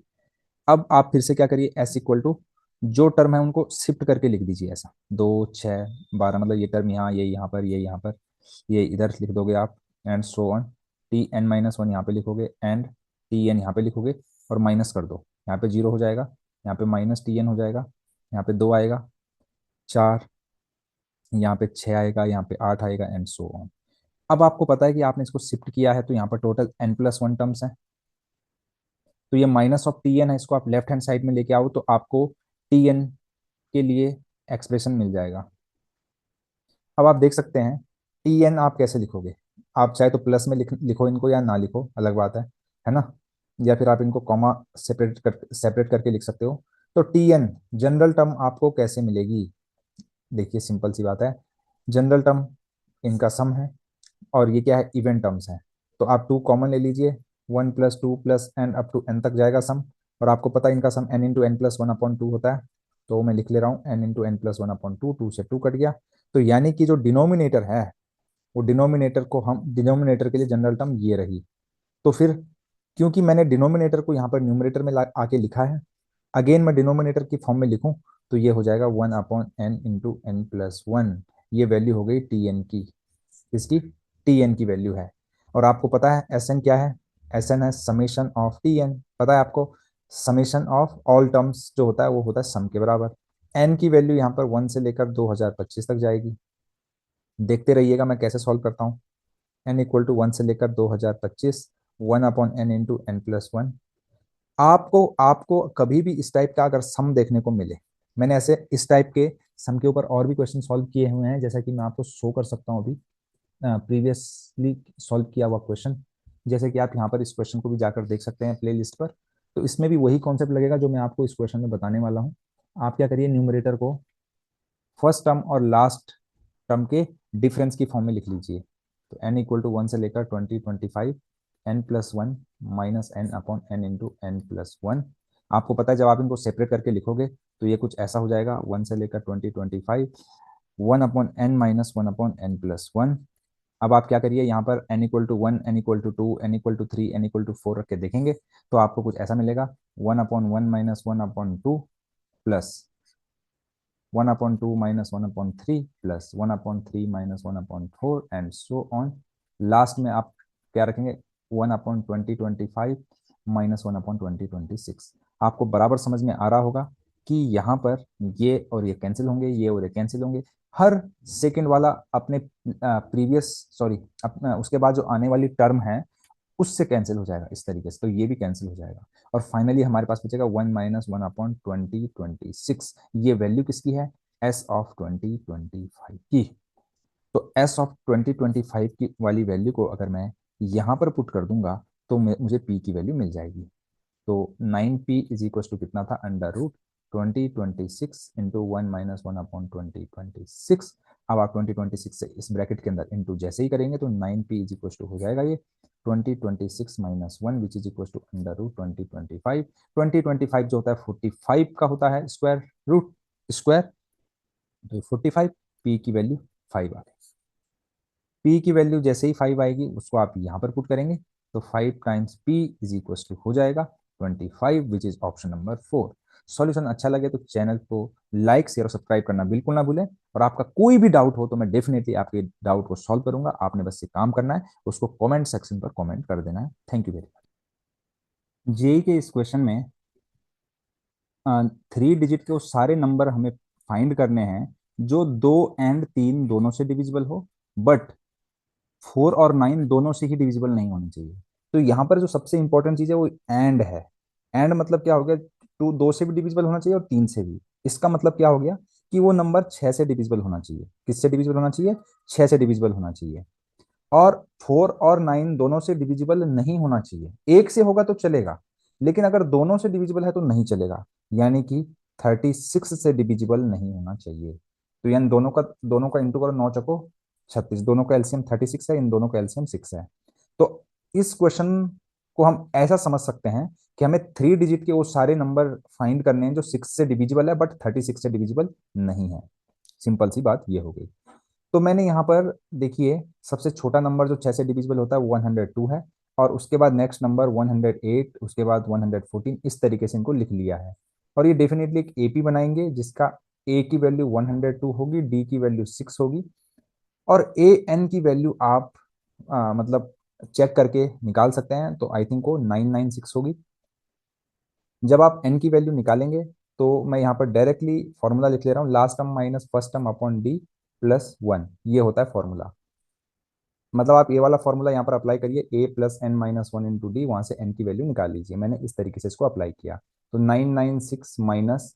अब आप फिर से क्या करिए, एस इक्वल टू जो टर्म है उनको शिफ्ट करके लिख दीजिए। ऐसा 2, 6, 12 मतलब ये टर्म यहाँ, ये यहाँ पर, ये यहाँ पर, ये इधर लिख दोगे आप एंड सो ऑन। Tn-1 यहाँ पे लिखोगे एंड Tn यहाँ पे लिखोगे और माइनस कर दो। यहाँ पे 0 हो जाएगा, यहाँ पे -Tn हो जाएगा, यहाँ पे 2 आएगा, 4, यहाँ पे 6 आएगा, यहाँ पे 8 आएगा एंड सो ऑन। अब आपको पता है कि आपने इसको शिफ्ट किया है तो यहाँ पर टोटल n+1 टर्म्स है। तो ये -Tn है, इसको आप लेफ्ट हैंड साइड में लेके आओ तो आपको Tn के लिए एक्सप्रेशन मिल जाएगा। अब आप देख सकते हैं Tn आप कैसे लिखोगे। आप चाहे तो प्लस में लिखो इनको या ना लिखो, अलग बात है ना। या फिर आप इनको कॉमा सेपरेट करके लिख सकते हो। तो Tn जनरल टर्म आपको कैसे मिलेगी, देखिए सिंपल सी बात है। जनरल टर्म इनका सम है और ये क्या है, इवेंट टर्म्स है। तो आप 2 कॉमन ले लीजिए, 1+2+n अप टू n तक जाएगा सम। और आपको पता है इनका सम n × n+1/2 होता है। तो मैं लिख ले रहा हूँ n × n+1/2, 2 से 2 कट गया। तो यानी कि जो डिनोमिनेटर है वो डिनोमिनेटर को हम, डिनोमिनेटर के लिए जनरल टर्म ये रही। तो फिर क्योंकि मैंने डिनोमिनेटर को यहाँ पर न्यूमरेटर में आके लिखा है, अगेन मैं डिनोमिनेटर की फॉर्म में लिखूं तो ये हो जाएगा 1/n × n+1। ये वैल्यू हो गई Tn की, इसकी Tn की वैल्यू है। और आपको पता है Sn क्या है, Sn है समेशन ऑफ Tn। पता है आपको समेशन ऑफ ऑल टर्म्स जो होता है वो होता है सम के बराबर। n की वैल्यू यहाँ पर 1 से लेकर 2025 तक जाएगी। देखते रहिएगा मैं कैसे सॉल्व करता हूँ। n = 1 से लेकर 2025, 1/n × n+1। आपको आपको कभी भी इस टाइप का अगर सम देखने को मिले, मैंने ऐसे इस टाइप के सम के ऊपर और भी क्वेश्चन सॉल्व किए हुए हैं, जैसा कि मैं आपको शो कर सकता हूँ अभी, प्रीवियसली सॉल्व किया हुआ क्वेश्चन। जैसे कि आप यहाँ पर इस क्वेश्चन को भी जाकर देख सकते हैं प्ले लिस्ट पर। तो इसमें भी वही कॉन्सेप्ट लगेगा जो मैं आपको इस क्वेश्चन में बताने वाला हूँ। आप क्या करिए, न्यूमरेटर को फर्स्ट टर्म और लास्ट टर्म के डिफरेंस की फॉर्म में लिख लीजिए। तो n इक्वल टू 1 से लेकर 20 25 n+1 minus n upon n into n+1। आपको पता है जब आप इनको सेपरेट करके लिखोगे तो ये कुछ ऐसा हो जाएगा, 1 से लेकर 20 25 1/n-1/n+1। अब आप क्या करिए, यहाँ पर n equal to 1, n equal to 2, n equal to 3, n equal to 4 रख के देखेंगे तो आपको कुछ ऐसा मिलेगा, 1/1 - 1/2 plus 1/2 - 1/3 plus 1/3 - 1/4 and so on. Last में आप क्या रखेंगे, 1/20 25 -1/20 26। आपको बराबर समझ में आ रहा होगा कि यहाँ पर ये और ये कैंसिल होंगे, ये और ये कैंसिल होंगे। हर सेकंड वाला अपने प्रीवियस सॉरी उसके बाद जो आने वाली टर्म है उससे कैंसिल हो जाएगा इस तरीके से, तो ये भी कैंसिल हो जाएगा। और फाइनली हमारे पास बचेगा 1 - 1/20 26। ये वैल्यू किसकी है, एस ऑफ 2025 की। तो एस ऑफ 2025 की वाली वैल्यू को अगर मैं यहाँ पर पुट कर दूंगा तो मुझे पी की वैल्यू मिल जाएगी। तो 9p इज इक्वल टू कितना था, √2026 इंटू 1 - 1/2026। अब आप 2026 से इस ब्रैकेट के अंदर इंटू जैसे ही करेंगे तो 9p इज इक्वल टू हो जाएगा ये 2026 - 1 विच इज इक्वल टू √2025। 2025 जो होता है 45 का होता है स्क्वायर रूट स्क्वायर, तो 45, p की वैल्यू 5 आ गई। p की वैल्यू जैसे ही 5 आएगी उसको आप यहाँ पर पुट करेंगे तो 5 times p is equal to हो जाएगा 25 which is option number 4। Solution अच्छा लगे तो चैनल को लाइक शेयर और सब्सक्राइब करना बिल्कुल ना भूलें। और आपका कोई भी डाउट हो तो मैं डेफिनेटली आपके डाउट को सॉल्व करूंगा। आपने बस ये काम करना है, उसको कमेंट सेक्शन पर कमेंट कर देना है। Thank you very much. JEE के इस क्वेश्चन में 3 डिजिट के वो सारे नंबर हमें फाइंड करने हैं जो 2 और 3 दोनों से डिविजिबल हो, बट 4 और 9 दोनों से ही डिविजिबल नहीं होनी चाहिए। तो यहाँ पर जो सबसे इंपॉर्टेंट चीज है वो एंड है। एंड मतलब क्या हो गया, दो से भी डिविजिबल होना चाहिए और 3 से भी। इसका मतलब क्या हो गया कि वो नंबर 6 से डिविजिबल होना चाहिए। किससे डिविजिबल होना चाहिए, 6 से डिविजिबल होना चाहिए। और 4 और 9 दोनों से डिविजिबल नहीं होना चाहिए। एक से होगा तो चलेगा, लेकिन अगर दोनों से डिविजिबल है तो नहीं चलेगा। यानी कि 36 से डिविजिबल नहीं होना चाहिए। तो यानी दोनों का इंटू करो, 9 चको 36, दोनों का एलसीएम 36 है, इन दोनों का एलसीएम 6 है। तो इस क्वेश्चन को हम ऐसा समझ सकते हैं कि हमें 3 डिजिट के वो सारे नंबर फाइंड करने हैं जो 6 से डिविजिबल है बट 36 से डिविजिबल नहीं है। सिंपल सी बात ये हो गई। तो मैंने यहाँ पर देखिए, सबसे छोटा नंबर जो 6 से डिविजिबल होता है वो 102 है, और उसके बाद नेक्स्ट नंबर 108, उसके बाद 114, इस तरीके से इनको लिख लिया है। और ये डेफिनेटली एक एपी बनाएंगे जिसका ए की वैल्यू 102 होगी, डी की वैल्यू 6 होगी, और ए एन की वैल्यू आप मतलब चेक करके निकाल सकते हैं। तो आई थिंक वो 996 होगी। जब आप एन की वैल्यू निकालेंगे तो मैं यहाँ पर डायरेक्टली फॉर्मूला लिख ले रहा हूँ, last term minus first term upon D plus 1, ये होता है फॉर्मूला। मतलब आप ये वाला फॉर्मूला यहाँ पर अप्लाई करिए, a+n - 1 इंटू डी, वहां से n की वैल्यू निकाल लीजिए। मैंने इस तरीके से इसको अप्लाई किया। तो 996 माइनस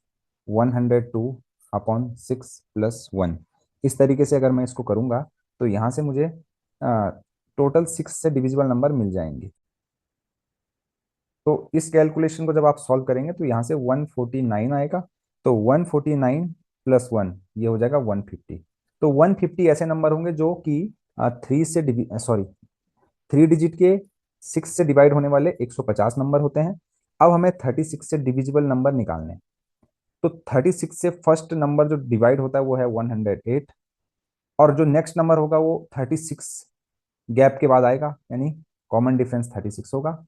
102 अपॉन 6 प्लस 1, इस तरीके से अगर मैं इसको करूंगा तो यहाँ से मुझे टोटल 6 से डिविजिबल नंबर मिल जाएंगे। तो इस कैलकुलेशन को जब आप सॉल्व करेंगे तो यहाँ से 149 आएगा। तो 149 प्लस 1 ये हो जाएगा 150। तो 150 ऐसे नंबर होंगे जो कि 3 डिजिट के 6 से डिवाइड होने वाले 150 नंबर होते हैं। अब हमें 36 से डिविजिबल नंबर निकालने हैं। तो 36 से फर्स्ट नंबर जो डिवाइड होता है वो है 108, और जो नेक्स्ट नंबर होगा वो 36 गैप के बाद आएगा, यानी कॉमन डिफरेंस 36 होगा।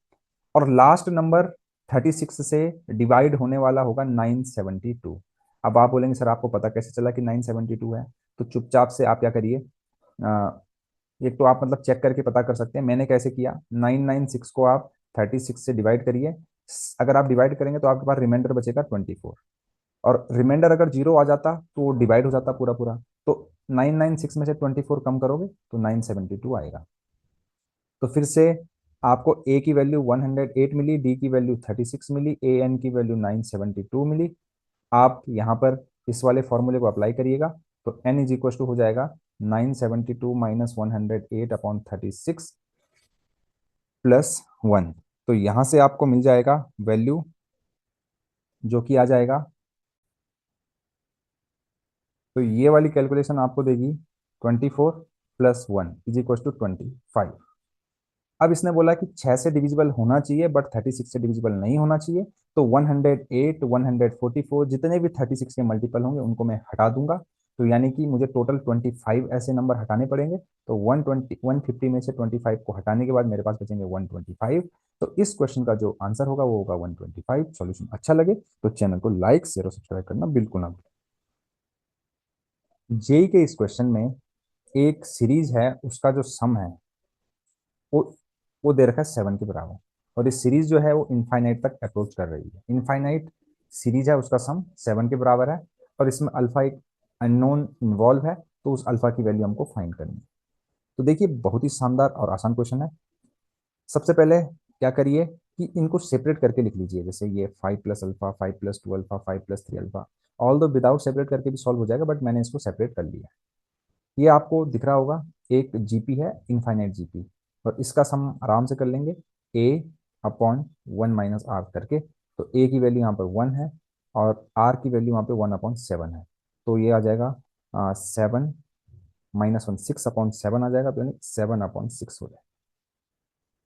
और लास्ट नंबर 36 से डिवाइड होने वाला होगा 972। अब आप बोलेंगे सर आपको पता कैसे चला कि 972 है। तो चुपचाप से आप क्या करिए, एक तो आप मतलब चेक करके पता कर सकते हैं। मैंने कैसे किया, 996 को आप 36 से डिवाइड करिए। अगर आप डिवाइड करेंगे तो आपके पास रिमाइंडर बचेगा 24, और रिमाइंडर अगर जीरो आ जाता तो वो डिवाइड हो जाता पूरा पूरा। तो 996 में से 24 कम करोगे तो 972 आएगा। तो फिर से आपको ए की वैल्यू 108 मिली, डी की वैल्यू 36 मिली, ए एन की वैल्यू 972 मिली। आप यहाँ पर इस वाले फॉर्मूले को अप्लाई करिएगा तो n इज इक्वल टू हो जाएगा 972 माइनस 108 अपॉन 36 प्लस 1। तो यहाँ से आपको मिल जाएगा वैल्यू जो कि आ जाएगा, तो ये वाली कैलकुलेशन आपको देगी 24 प्लस 1 = 25। अब इसने बोला कि 6 से डिविजिबल होना चाहिए बट 36 से डिविजिबल नहीं होना चाहिए। तो 108, 144 जितने भी 36 के मल्टीपल होंगे उनको मैं हटा दूंगा। तो यानी कि मुझे टोटल 25 ऐसे नंबर हटाने पड़ेंगे। तो 150 में से 25 को हटाने के बाद मेरे पास बचेंगे 125। तो इस क्वेश्चन का जो आंसर होगा वो होगा 125। सॉल्यूशन अच्छा लगे तो चैनल को लाइक शेयर और सब्सक्राइब करना बिल्कुल ना भूलें। जेई के इस क्वेश्चन में एक सीरीज है, उसका जो सम है वो वो दे रखा है 7 के बराबर। और ये सीरीज जो है वो इनफाइनाइट तक अप्रोच कर रही है। इनफाइनाइट सीरीज है, उसका सम 7 के बराबर है और इसमें अल्फा एक अननोन इन्वॉल्व है, तो उस अल्फा की वैल्यू हमको फाइंड करनी है। तो देखिए बहुत ही शानदार और आसान क्वेश्चन है। सबसे पहले क्या करिए कि इनको सेपरेट करके लिख लीजिए। जैसे ये 5 + अल्फा, 5 + 2 अल्फा, 5 + 3 अल्फा। ऑल दो विदाउट सेपरेट करके भी सॉल्व हो जाएगा बट मैंने इसको सेपरेट कर लिया। ये आपको दिख रहा होगा, एक जीपी है, इनफाइनाइट जीपी, और इसका सम आराम से कर लेंगे a/1 - r करके। तो a की वैल्यू यहाँ पर 1 है और r की वैल्यू यहाँ पे 1/7 है। तो ये आ जाएगा 7 - 1 6/7 आ जाएगा, तो यानी 7/6 हो जाएगा।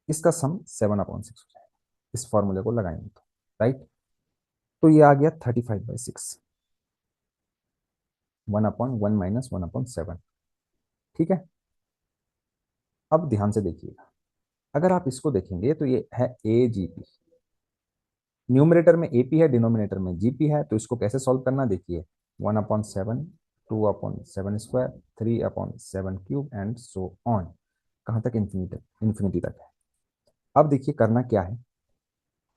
इसका सम 7/6 हो जाएगा इस फॉर्मूले को लगाएंगे तो, राइट। तो ये आ गया 35/6, 1/1 - 1/7। ठीक है। अब ध्यान से देखिएगा, अगर आप इसको देखेंगे तो ये है ए जी पी। न्यूमरेटर में एपी है, डिनोमिनेटर में जीपी है। तो इसको कैसे सॉल्व करना देखिए, 1/7, 2/7², 3/7³ एंड सो ऑन, कहाँ तक, इन्फिनिटी तक है। अब देखिए करना क्या है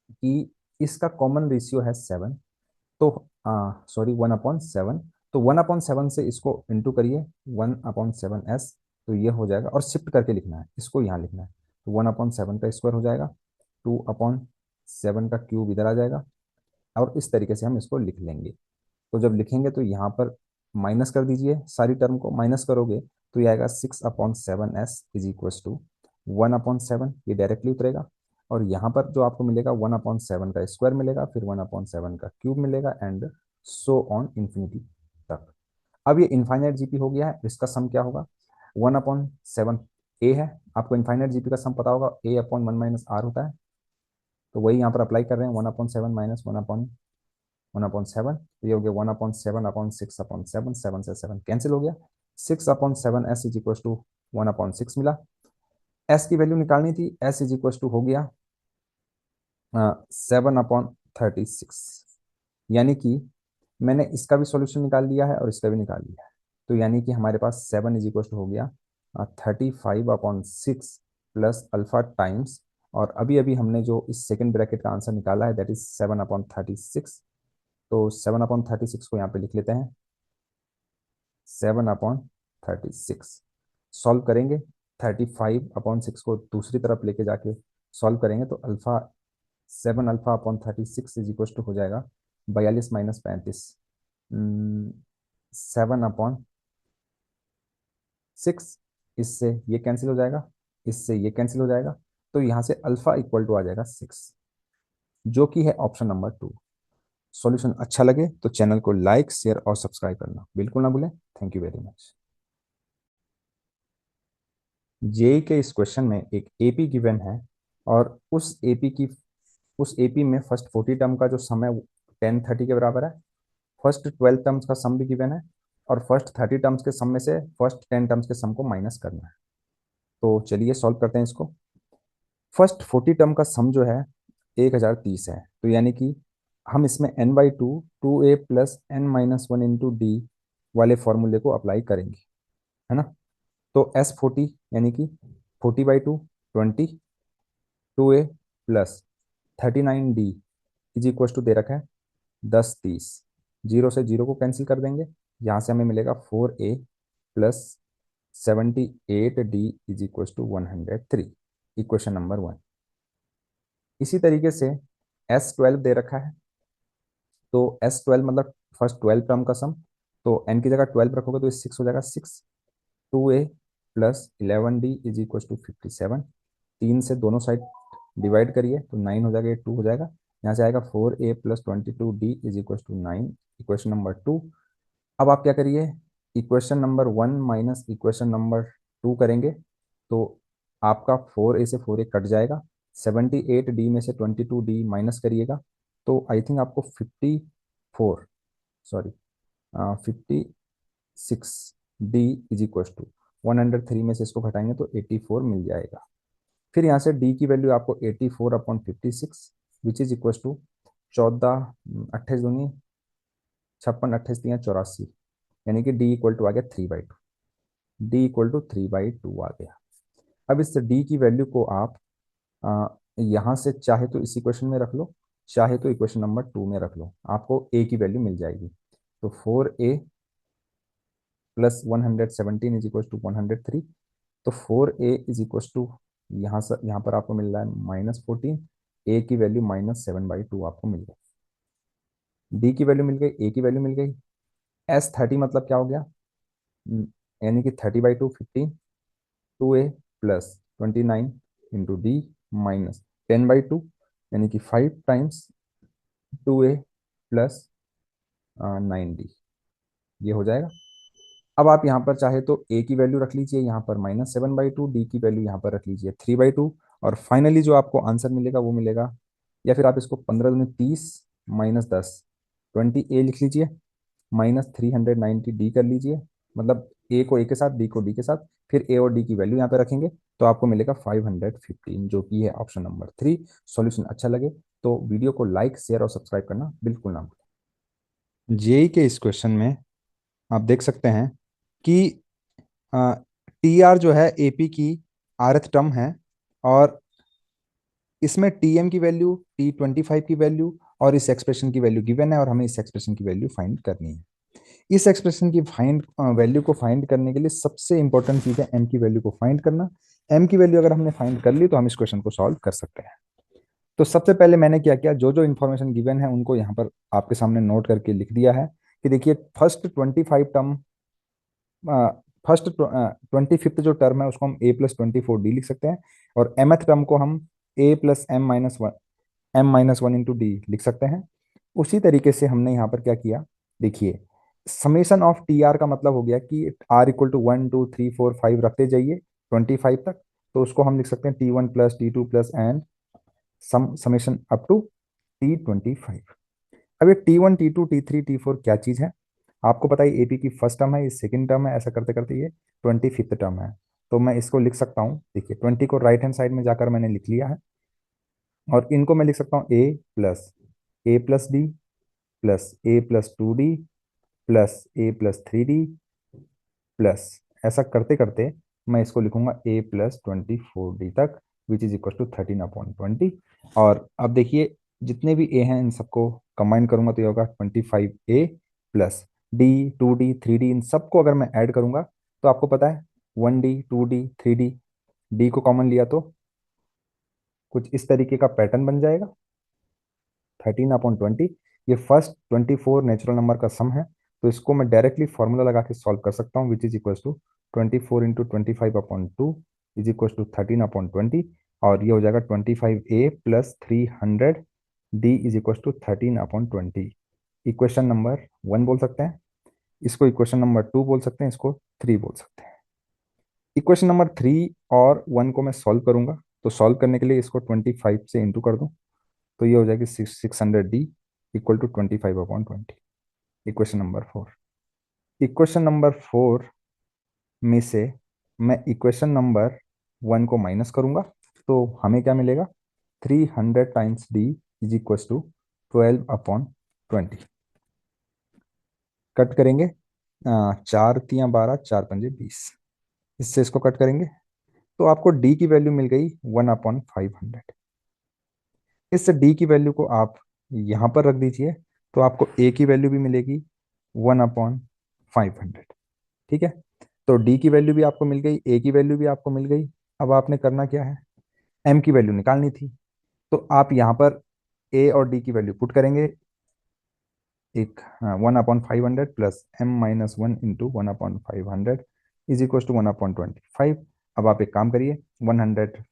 कि इसका कॉमन रेशियो है 7। तो सॉरी 1/7। तो 1/7 से इसको इंटू करिए, 1/7s। तो ये हो जाएगा, और शिफ्ट करके लिखना है, इसको यहाँ लिखना है। तो 1/7 का स्क्वायर हो जाएगा, 2/7 का क्यूब इधर आ जाएगा, और इस तरीके से हम इसको लिख लेंगे। तो जब लिखेंगे तो यहाँ पर माइनस कर दीजिए, सारी टर्म को माइनस करोगे तो ये आएगा 6/7s = 1/7। ये डायरेक्टली उतरेगा, और यहाँ पर जो आपको मिलेगा 1/7 का स्क्वायर मिलेगा, फिर 1/7 का क्यूब मिलेगा, एंड सो ऑन इन्फिनिटी तक। अब ये इनफाइनाइट जीपी हो गया है, इसका सम क्या होगा, 1/7 ए है। आपको इनफाइनाइट जीपी का सम पता होगा, a/1 - r होता है। तो वही यहाँ पर अप्लाई कर रहे हैं, 1/7 - 1/7। तो ये हो गया 1/7/6/7, 7 से 7 कैंसिल हो गया, 6/7s = 1/6 मिला। एस की वैल्यू निकालनी थी, s हो गया 7/36। यानी कि मैंने इसका भी सॉल्यूशन निकाल लिया है और इसका भी निकाल लिया है। तो यानी कि हमारे पास 7 हो गया 35/6 प्लस अल्फा टाइम्स, और अभी अभी हमने जो इस सेकंड ब्रैकेट का आंसर निकाला है दैट इज 7/36। तो 7/36 को यहाँ पे लिख लेते हैं, 7/36 सॉल्व करेंगे। 35/6 को दूसरी तरफ लेके जाके सॉल्व करेंगे तो अल्फा 7α/36 हो जाएगा 42 - 35। 7/6, इससे ये कैंसिल हो जाएगा, इससे ये कैंसिल हो जाएगा। तो यहाँ से अल्फा इक्वल टू आ जाएगा 6, जो कि है ऑप्शन नंबर 2। सॉल्यूशन अच्छा लगे तो चैनल को लाइक शेयर और सब्सक्राइब करना बिल्कुल ना भूलें। Thank you very much. JEE के इस क्वेश्चन में एक एपी गिवन है, और उस एपी में फर्स्ट 40 टर्म का जो सम है 1030 के बराबर है। फर्स्ट 12 टर्म्स का सम भी गिवन है, और फर्स्ट 30 टर्म्स के सम में से फर्स्ट 10 टर्म्स के सम को माइनस करना है। तो चलिए सॉल्व करते हैं इसको। फर्स्ट 40 टर्म का सम जो है 1030 है। तो यानी कि हम इसमें n/2 2a + n-1 × d वाले फॉर्मूले को अप्लाई करेंगे, है ना। तो S40 यानी कि 40/2 20, 2a + 39d दे रखा है 10 30। जीरो से जीरो को कैंसिल कर देंगे, यहाँ से हमें मिलेगा 4a + 78d = 103, इक्वेशन नंबर 1। इसी तरीके से S12 दे रखा है। तो S12 मतलब फर्स्ट 12 टर्म का सम। तो n की जगह 12 रखोगे तो ये 6 हो जाएगा, 6 2a + 11d = 57। 3 से दोनों साइड डिवाइड करिए तो 9 हो जाएगा, ये 2 हो जाएगा। यहाँ से आएगा 4a plus 22d is equal to 9, equation number 2। अब आप क्या करिए, equation number 1 minus equation number 2 करेंगे तो आपका 4a से 4a कट जाएगा। 78d में से 22d माइनस करिएगा तो आई थिंक आपको 54, sorry 56d is equal to 103 में से इसको घटाएंगे तो 84 मिल जाएगा। फिर यहाँ से d की वैल्यू आपको 84/56 विच इज इक्वल टू 14, 28 दूनी 56, 28 3 84, यानी कि d इक्वल टू आ गया 3/2। d इक्वल टू 3/2 आ गया। अब इस d की वैल्यू को आप यहाँ से चाहे तो इस इक्वेशन में रख लो, चाहे तो इक्वेशन नंबर 2 में रख लो, आपको a की वैल्यू मिल जाएगी। तो 4a plus 117 is equal to 103। तो 4a इज इक्वल टू यहाँ पर आपको मिल रहा है -14, a की वैल्यू -7/2 आपको मिल गई। d की वैल्यू मिल गई, a की वैल्यू मिल गई। S30 मतलब क्या हो गया, यानी कि 30/2 15, 2a plus 29 into D minus 10/2, यानी कि 5 टाइम्स 2a प्लस 9d, ये हो जाएगा। अब आप यहाँ पर चाहे तो a की वैल्यू रख लीजिए यहाँ पर -7/2, डी की वैल्यू यहाँ पर रख लीजिए 3/2, और फाइनली जो आपको आंसर मिलेगा वो मिलेगा, या फिर आप इसको 15 दूनी 30 -10 20a लिख लीजिए, -390d कर लीजिए, मतलब a को a के साथ, d को d के साथ, फिर a और d की वैल्यू यहाँ पे रखेंगे तो आपको मिलेगा 515, जो कि है ऑप्शन नंबर 3। सॉल्यूशन अच्छा लगे तो वीडियो को लाइक, शेयर और सब्सक्राइब करना बिल्कुल ना भूलें। जेई के इस क्वेश्चन में आप देख सकते हैं कि टी आर जो है एपी की आरथ टर्म है, और इसमें टीएम की वैल्यू, T25 की वैल्यू और इस एक्सप्रेशन की वैल्यू गिवन है, और हमें इस एक्सप्रेशन की वैल्यू फाइंड करनी है। इस एक्सप्रेशन की वैल्यू को फाइंड करने के लिए सबसे इंपॉर्टेंट चीज है एम की वैल्यू को फाइंड करना। एम की वैल्यू अगर हमने फाइंड कर ली तो हम इस क्वेश्चन को सॉल्व कर सकते हैं। तो सबसे पहले मैंने क्या किया, जो जो इन्फॉर्मेशन गिवन है उनको यहाँ पर आपके सामने नोट करके लिख दिया है कि देखिए फर्स्ट 25 टर्म, फर्स्ट 25th जो टर्म है उसको हम a+24d लिख सकते हैं, और mth टर्म को हम a+m-1 इंटू डी लिख सकते हैं। उसी तरीके से हमने यहाँ पर क्या किया, देखिए समेशन ऑफ टी आर का मतलब हो गया कि r इक्वल टू 1 2 3 4 5 रखते जाइए 25 तक, तो उसको हम लिख सकते हैं T1 plus T2 plus and summation up to T25। अब ये T1 T2 T3 T4 क्या चीज़ है, आपको पता है एपी की फर्स्ट टर्म है, ये सेकंड टर्म है, ऐसा करते करते ये 25th टर्म है। तो मैं इसको लिख सकता हूँ, देखिए 20 को राइट हैंड साइड में जाकर मैंने लिख लिया है, और इनको मैं लिख सकता हूँ a+डी plus a+2d plus a+3d plus, ऐसा करते करते मैं इसको लिखूंगा a+24d तक विच इज इक्वल टू 13/20। और अब देखिए जितने भी a हैं इन सबको कंबाइन करूंगा तो ये होगा 25a plus d 2d 3d, इन सबको अगर मैं ऐड करूंगा तो आपको पता है 1d 2d 3d, d को कॉमन लिया तो कुछ इस तरीके का पैटर्न बन जाएगा 13/20। ये फर्स्ट 24 नेचुरल नंबर का सम है, तो इसको मैं डायरेक्टली फॉर्मूला लगा के सॉल्व कर सकता हूँ which is equal to 24 into 25/2 is equal to 13/20, और ये हो जाएगा 25a plus 300 d is equal to 13/20। Equation number 1 बोल सकते हैं इसको, इक्वेशन नंबर 2 बोल सकते हैं इसको, 3 बोल सकते हैं। इक्वेशन नंबर 3 और 1 को मैं सॉल्व करूंगा, तो सॉल्व करने के लिए इसको 25 से इंटू कर दूं तो ये हो जाएगी 600d equal to 25/20। Equation number 4, equation number 4 में से मैं इक्वेशन नंबर 1 को माइनस करूंगा तो हमें क्या मिलेगा, 300 times d is equal to 12/20। Cut करेंगे 4×3 = 12, 4×5 = 20, इससे इसको कट करेंगे तो आपको d की वैल्यू मिल गई 1/500। इस d की वैल्यू को आप यहाँ पर रख दीजिए तो आपको a की वैल्यू भी मिलेगी 1/500। ठीक है, तो d की वैल्यू भी आपको मिल गई, a की वैल्यू भी आपको मिल गई। अब आपने करना क्या है, m की वैल्यू निकालनी थी, तो आप यहाँ पर a और d की वैल्यू पुट करेंगे, एक 1/500 plus m-1 into 1/500 is equal to 1/25। अब आप एक काम करिए, 100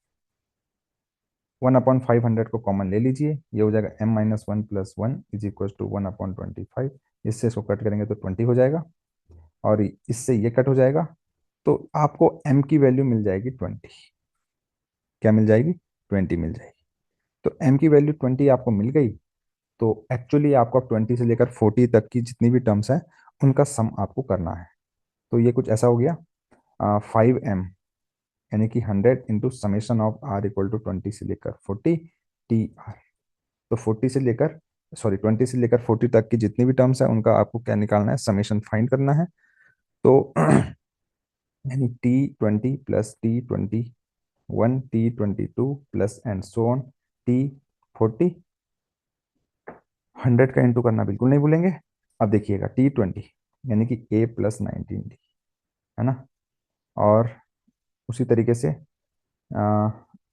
1/500 को कॉमन ले लीजिए, ये हो जाएगा m-1 + 1 इज इक्वल टू 1/25। इससे इसको कट करेंगे तो 20 हो जाएगा, और इससे ये कट हो जाएगा, तो आपको m की वैल्यू मिल जाएगी 20। क्या मिल जाएगी? 20 मिल जाएगी। तो m की वैल्यू 20 आपको मिल गई। तो एक्चुअली आपको अब 20 से लेकर 40 तक की जितनी भी टर्म्स हैं उनका सम आपको करना है। तो ये कुछ ऐसा हो गया, 5m यानी कि 100 into summation of r equal to 20 से लेकर 40 टी आर। तो 40 से लेकर, सॉरी 20 से लेकर 40 तक की जितनी भी टर्म्स है उनका आपको क्या निकालना है? समेशन फाइंड करना है। तो यानी T20 plus T21 T22 plus and so on T40। 100 का इंटू करना बिल्कुल नहीं भूलेंगे। अब देखिएगा T20 यानी कि A+19D, है ना, और उसी तरीके से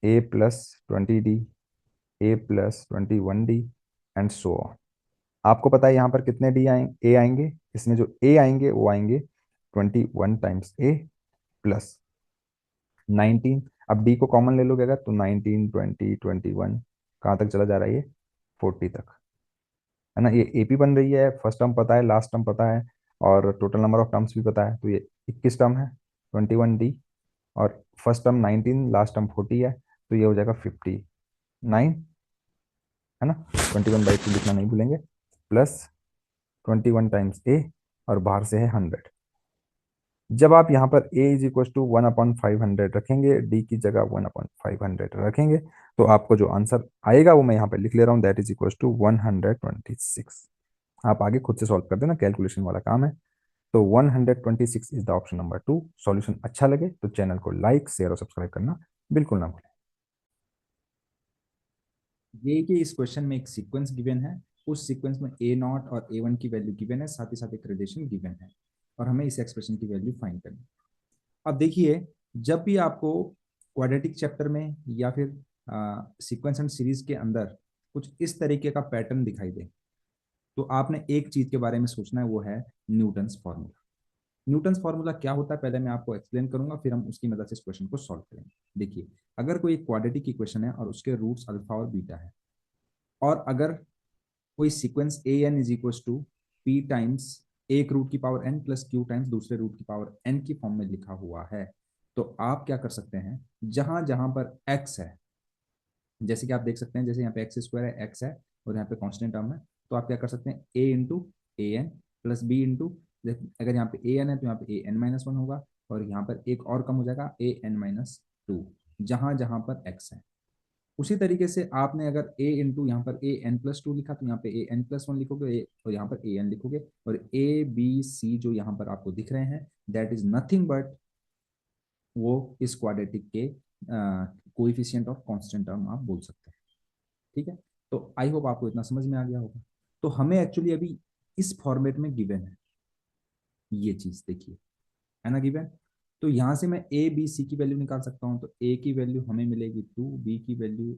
A+20D, A+21D and so on. आपको पता है यहाँ पर कितने ए आएंगे? इसमें जो ए आएंगे वो आएंगे 21 टाइम्स ए प्लस 19। अब डी को कॉमन ले लोगे अगर, तो 19 20 21 कहाँ तक चला जा रहा है? ये 40 तक, है ना। ये एपी बन रही है, फर्स्ट टर्म पता है, लास्ट टर्म पता है, और टोटल नंबर ऑफ टर्म्स भी पता है। तो ये 21 टर्म है 21D, और फर्स्ट टर्म 19, लास्ट टर्म 40 है, तो ये हो जाएगा 59, है ना। 21/2 लिखना नहीं भूलेंगे, प्लस 21 टाइम्स ए, और बाहर से है 100। जब आप यहाँ पर a इज इक्वल टू 1/500 रखेंगे, d की जगह 1/500 रखेंगे, तो आपको जो आंसर आएगा वो मैं यहाँ पर लिख ले रहा हूँ, दैट इज इक्वल टू 126। आप आगे खुद से सॉल्व कर देना, कैलकुलेशन वाला काम है। तो 126 is the option number 2। Solution अच्छा लगे तो चैनल को लाइक शेयर और सब्सक्राइब करना बिल्कुल ना भूलें। ये कि इस क्वेश्चन में एक सीक्वेंस गिवन है, उस सीक्वेंस में A0 और A1 की वैल्यू गिवन है, साथ ही साथ एक रिलेशन गिवन है, और हमें इस एक्सप्रेशन की वैल्यू फाइंड करनी है। अब देखिए, जब भी आपको क्वाड्रेटिक चैप्टर में या फिर सीक्वेंस एंड सीरीज के अंदर कुछ इस तरीके का पैटर्न दिखाई दे, तो आपने एक चीज के बारे में सोचना है, वो है न्यूटन्स फॉर्मूला। न्यूटन्स फॉर्मूला क्या होता है पहले मैं आपको एक्सप्लेन करूंगा, फिर हम उसकी मदद से इस क्वेश्चन को सॉल्व करेंगे। देखिए, अगर कोई क्वाड्रेटिक इक्वेशन है और उसके रूट्स अल्फा और बीटा है, और अगर कोई sequence a n is equal to p times एक रूट की power n plus q times दूसरे रूट की पावर एन की फॉर्म में लिखा हुआ है, तो आप क्या कर सकते हैं, जहां जहां पर एक्स है, जैसे कि आप देख सकते हैं, जैसे यहाँ पे एक्स स्क्वायर है, एक्स है, और यहाँ पे कांस्टेंट टर्म है, तो आप क्या कर सकते हैं, ए into A N plus B into, अगर यहाँ पे ए एन है तो यहाँ पे ए एन माइनस वन होगा, और यहाँ पर एक और कम हो जाएगा ए एन माइनस टू, जहां जहां पर एक्स है। उसी तरीके से आपने अगर a इंटू यहाँ पर ए एन प्लस टू लिखा, तो यहाँ पे ए एन प्लस वन लिखोगे, और यहाँ पर ए एन लिखोगे, और ए बी सी जो यहाँ पर आपको दिख रहे हैं, दैट इज नथिंग बट वो इस क्वाड्रेटिक के कोएफिशिएंट ऑफ कांस्टेंट टर्म आप बोल सकते हैं। ठीक है, तो आई होप आपको इतना समझ में आ गया होगा। तो हमें एक्चुअली अभी इस फॉर्मेट में गिवन है ये चीज, देखिए, है ना गिवन। तो यहां से मैं ए बी सी की वैल्यू निकाल सकता हूं, तो ए की वैल्यू हमें मिलेगी 2, बी की वैल्यू,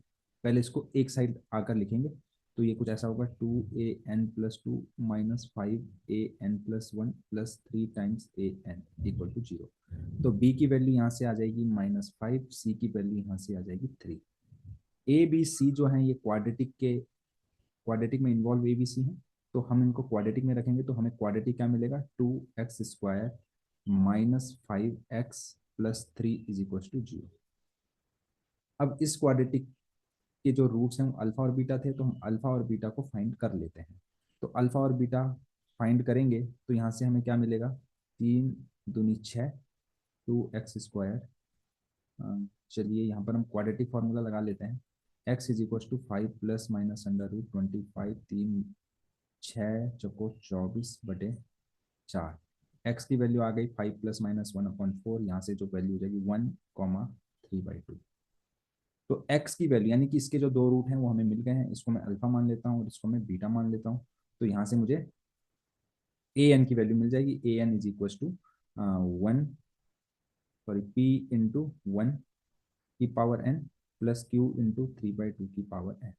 पहले इसको एक साइड आकर लिखेंगे, तो ये कुछ ऐसा होगा 2an+2 -5an+1 +3 times a n equal to 0। तो बी की वैल्यू यहाँ से आ जाएगी -5, सी की वैल्यू यहाँ से आ जाएगी 3। ए बी सी जो है ये क्वाड्रेटिक में इन्वॉल्व ए बी सी है, तो हम इनको क्वाड्रेटिक में रखेंगे, तो हमें क्वाड्रेटिक क्या मिलेगा, 2x² -5x + 3 is equal to 0। अब इस क्वाड्रेटिक के जो रूट्स हैं वो अल्फा और बीटा थे, तो हम अल्फा और बीटा को फाइंड कर लेते हैं। तो अल्फा और बीटा फाइंड करेंगे तो यहाँ से हमें क्या मिलेगा, 3×2 = 6, 2x²। चलिए यहाँ पर हम क्वाड्रेटिक फार्मूला लगा लेते हैं, x is equal to 5 ± √25, 3×6 = 24/4। X की वैल्यू आ गई 5 ± 1/4, यहाँ से जो वैल्यू हो जाएगी 1, 3/2। तो एक्स की वैल्यू यानी कि इसके जो दो रूट हैं वो हमें मिल गए हैं, इसको मैं अल्फा मान लेता हूँ और इसको मैं बीटा मान लेता हूँ। तो यहाँ से मुझे ए एन की वैल्यू मिल जाएगी, a n is equal to 1, p into 1 की power n plus q into 3/2 की पावर एन।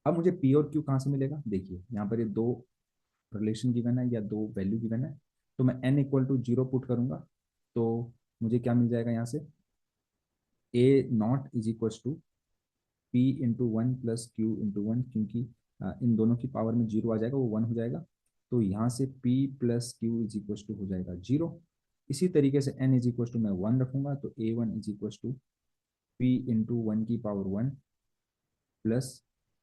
अब मुझे पी और क्यू कहाँ से मिलेगा, देखिए यहाँ पर ये दो रिलेशन गिवन है या दो वैल्यू गिवन है, तो मैं n इक्वल टू 0 पुट करूंगा, तो मुझे क्या मिल जाएगा यहाँ से, A0 is equal to p into one plus q into one, क्योंकि इन दोनों की पावर में जीरो आ जाएगा, वो वन हो जाएगा। तो यहाँ से p plus q is equal to हो जाएगा जीरो। इसी तरीके से n इज इक्व टू मैं वन रखूंगा, तो a one is equal to p into one की power one plus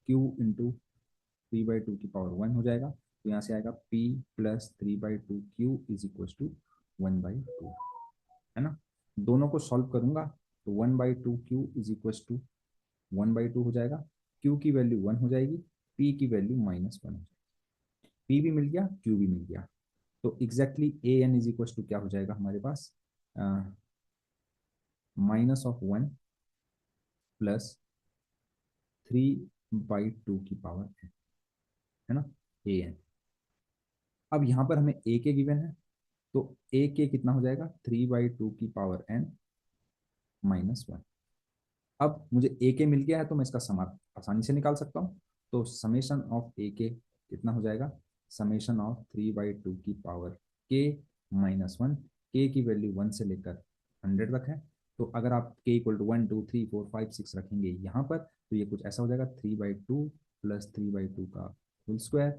q into three by two की पावर वन हो जाएगा। तो यहाँ से आएगा p plus three by two q is equal to one by two, है ना। दोनों को सॉल्व करूंगा तो one by two q is equal to one by two हो जाएगा। क्यू की वैल्यू वन हो जाएगी, पी की वैल्यू माइनस वन हो जाएगी। पी भी मिल गया, क्यू भी मिल गया। तो exactly a n is equal to क्या हो जाएगा हमारे पास, minus of one plus three by two की पावर है ना, ए एन। अब यहाँ पर हमें ए के गिवन है, तो ए के कितना हो जाएगा, थ्री बाई टू की पावर एन माइनस वन। अब मुझे ए के मिल गया है तो मैं इसका सम आसानी से निकाल सकता हूँ। तो समेशन ऑफ ए के कितना हो जाएगा, summation of three by two की पावर के माइनस वन। के की वैल्यू वन से लेकर हंड्रेड तक है। तो अगर आप k equal to one two three four five six रखेंगे यहाँ पर, तो ये कुछ ऐसा हो जाएगा, three by two plus three by two का whole square,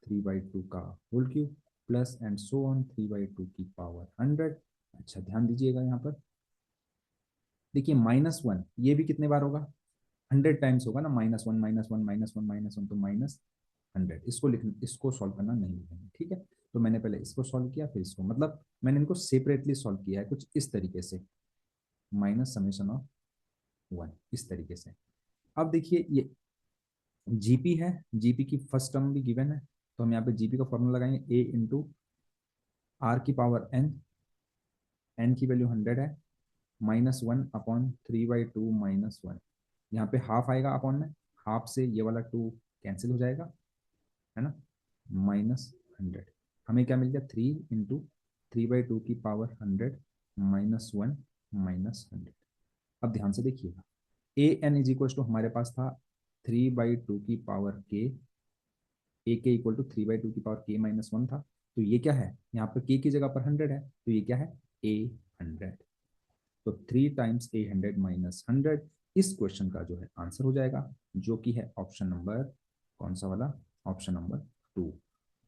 three by two का whole cube, plus and so on three by two की पावर हंड्रेड। अच्छा ध्यान दीजिएगा यहाँ पर, देखिए माइनस वन ये भी कितने बार होगा, हंड्रेड टाइम्स होगा ना, minus one minus one minus one minus one, तो माइनस हंड्रेड। इसको लिख, इसको सॉल्व करना नहीं लिखेंगे, ठीक है। तो मैंने पहले इसको सॉल्व किया, फिर इसको, मतलब मैंने इनको सेपरेटली सॉल्व किया है कुछ इस तरीके से, माइनस समेशन ऑफ वन, इस तरीके से। अब देखिए ये जीपी है, जीपी की फर्स्ट टर्म भी गिवन है, तो हम यहाँ पे जीपी का फॉर्मूला लगाएंगे, ए इंटू आर की पावर एन, एन की वैल्यू हंड्रेड है, minus one upon three by to minus one. यहाँ पे हाफ आएगा अपॉन में, हाफ से ये वाला टू कैंसिल हो जाएगा, है ना, माइनस हंड्रेड। हमें क्या मिल गया, three into three by two की power hundred minus one minus hundred. अब ध्यान से देखिएगा, a n is equal to हमारे पास था थ्री बाई टू की power k, a k equal to three by two की पावर के माइनस वन था। तो ये क्या है, यहाँ पर के की जगह पर हंड्रेड है, तो ये क्या है, ए हंड्रेड। तो थ्री टाइम्स ए हंड्रेड माइनस हंड्रेड इस क्वेश्चन का जो है आंसर हो जाएगा, जो कि है ऑप्शन नंबर, कौन सा वाला, option number two.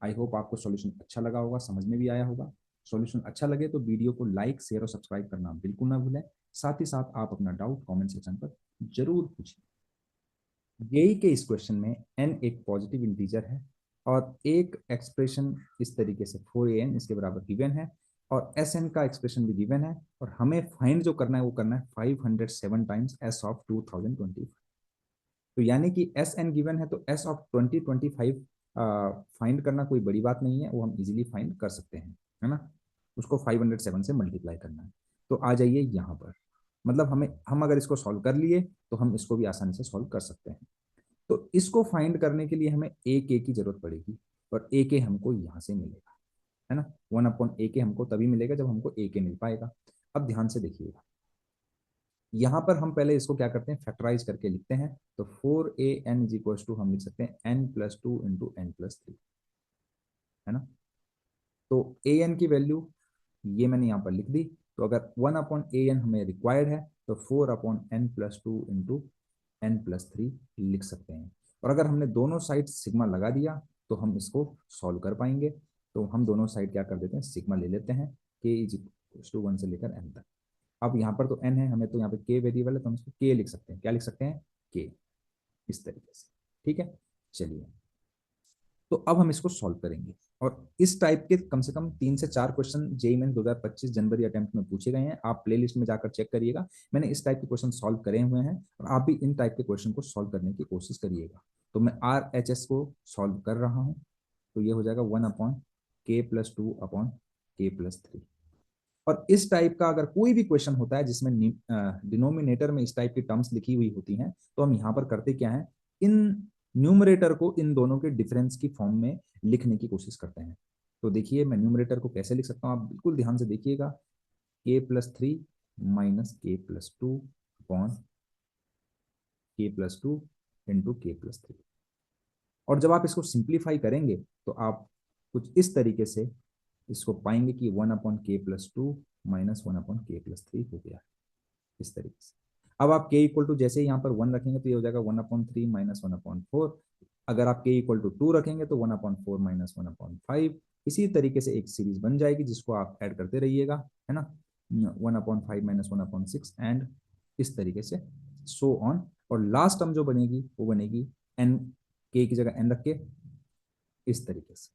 I hope आपको सॉल्यूशन अच्छा लगा होगा, समझ में भी आया होगा। सॉल्यूशन अच्छा लगे तो वीडियो को लाइक शेयर और सब्सक्राइब करना बिल्कुल ना भूलें। साथ ही साथ आप अपना डाउट कमेंट सेक्शन पर जरूर पूछिए। जेई के इस क्वेश्चन में n एक पॉजिटिव इंटीजर है और एक एक्सप्रेशन इस तरीके से 4an इसके बराबर गिवन है, और Sn का एक्सप्रेशन भी गिवन है, और हमें फाइंड जो करना है वो करना है 507 टाइम्स s ऑफ 2025। तो यानी कि Sn गिवन है, तो s ऑफ 2025 फाइंड करना कोई बड़ी बात नहीं है, वो हम इजीली फाइंड कर सकते हैं, है ना। उसको 507 से मल्टीप्लाई करना है। तो आ जाइए यहाँ पर, मतलब हम अगर इसको सॉल्व कर लिए तो हम इसको भी आसानी से सॉल्व कर सकते हैं। तो इसको फाइंड करने के लिए हमें ए के की जरूरत पड़ेगी, और ए के हमको यहां से मिलेगा, है ना। वन अपॉन ए के हमको तभी मिलेगा जब हमको ए के मिल पाएगा। अब ध्यान से देखिएगा, यहां पर हम पहले इसको क्या करते हैं, फैक्टराइज करके लिखते हैं। तो four a n is equal to हम लिख सकते हैं n plus two into n plus three, है ना। तो ए एन की वैल्यू ये मैंने यहाँ पर लिख दी। तो अगर वन अपॉन ए एन हमें रिक्वायर्ड है, तो four upon n plus two into n plus three लिख सकते हैं। और अगर हमने दोनों साइड सिग्मा लगा दिया तो हम इसको सॉल्व कर पाएंगे। तो हम दोनों साइड क्या कर देते हैं, सिग्मा ले लेते हैं, के इज टू वन से लेकर एन तक। अब यहाँ पर तो एन है, हमें तो यहाँ पे के वेरिएबल है, तो हम इसको के लिख सकते हैं। क्या लिख सकते हैं, के, इस तरीके से, ठीक है। चलिए, तो अब हम इसको सॉल्व करेंगे, और इस टाइप के कम से कम 3 से 4 क्वेश्चन जेईई मेन 2025 जनवरी अटेम्प्ट में पूछे गए हैं। आप प्लेलिस्ट में जाकर चेक करिएगा, मैंने इस टाइप के क्वेश्चन सॉल्व करे हुए हैं, और आप भी इन टाइप के क्वेश्चन को सॉल्व करने की कोशिश करिएगा। तो मैं आर एच एस को सॉल्व कर रहा हूँ, तो ये हो जाएगा वन अपॉन के प्लस टू अपॉन के प्लस थ्री। और इस टाइप का अगर कोई भी क्वेश्चन होता है जिसमें डिनोमिनेटर में इस टाइप की टर्म्स लिखी हुई होती हैं, तो हम यहाँ पर करते क्या है, इन न्यूमरेटर को इन दोनों के डिफरेंस की फॉर्म में लिखने की कोशिश करते हैं। तो देखिए मैं न्यूमरेटर को कैसे लिख सकता हूँ, आप बिल्कुल ध्यान से देखिएगा, के प्लस थ्री माइनस के प्लस टू अपॉन के प्लस टू इंटू के प्लस थ्री। और जब आप इसको सिंप्लीफाई करेंगे तो आप कुछ इस तरीके से इसको पाएंगे कि वन अपॉन के plus two minus one upon के प्लस थ्री हो गया, इस तरीके से। अब आप k इक्वल टू जैसे ही यहाँ पर 1 रखेंगे तो ये हो जाएगा 1/3 माइनस 1/4। अगर आप k इक्वल टू 2 रखेंगे तो 1/4 माइनस 1/5। इसी तरीके से एक सीरीज बन जाएगी जिसको आप ऐड करते रहिएगा, है ना, 1/5 माइनस 1/6 एंड इस तरीके से सो ऑन। और लास्ट टर्म जो बनेगी वो बनेगी n, k की जगह n रख के इस तरीके से।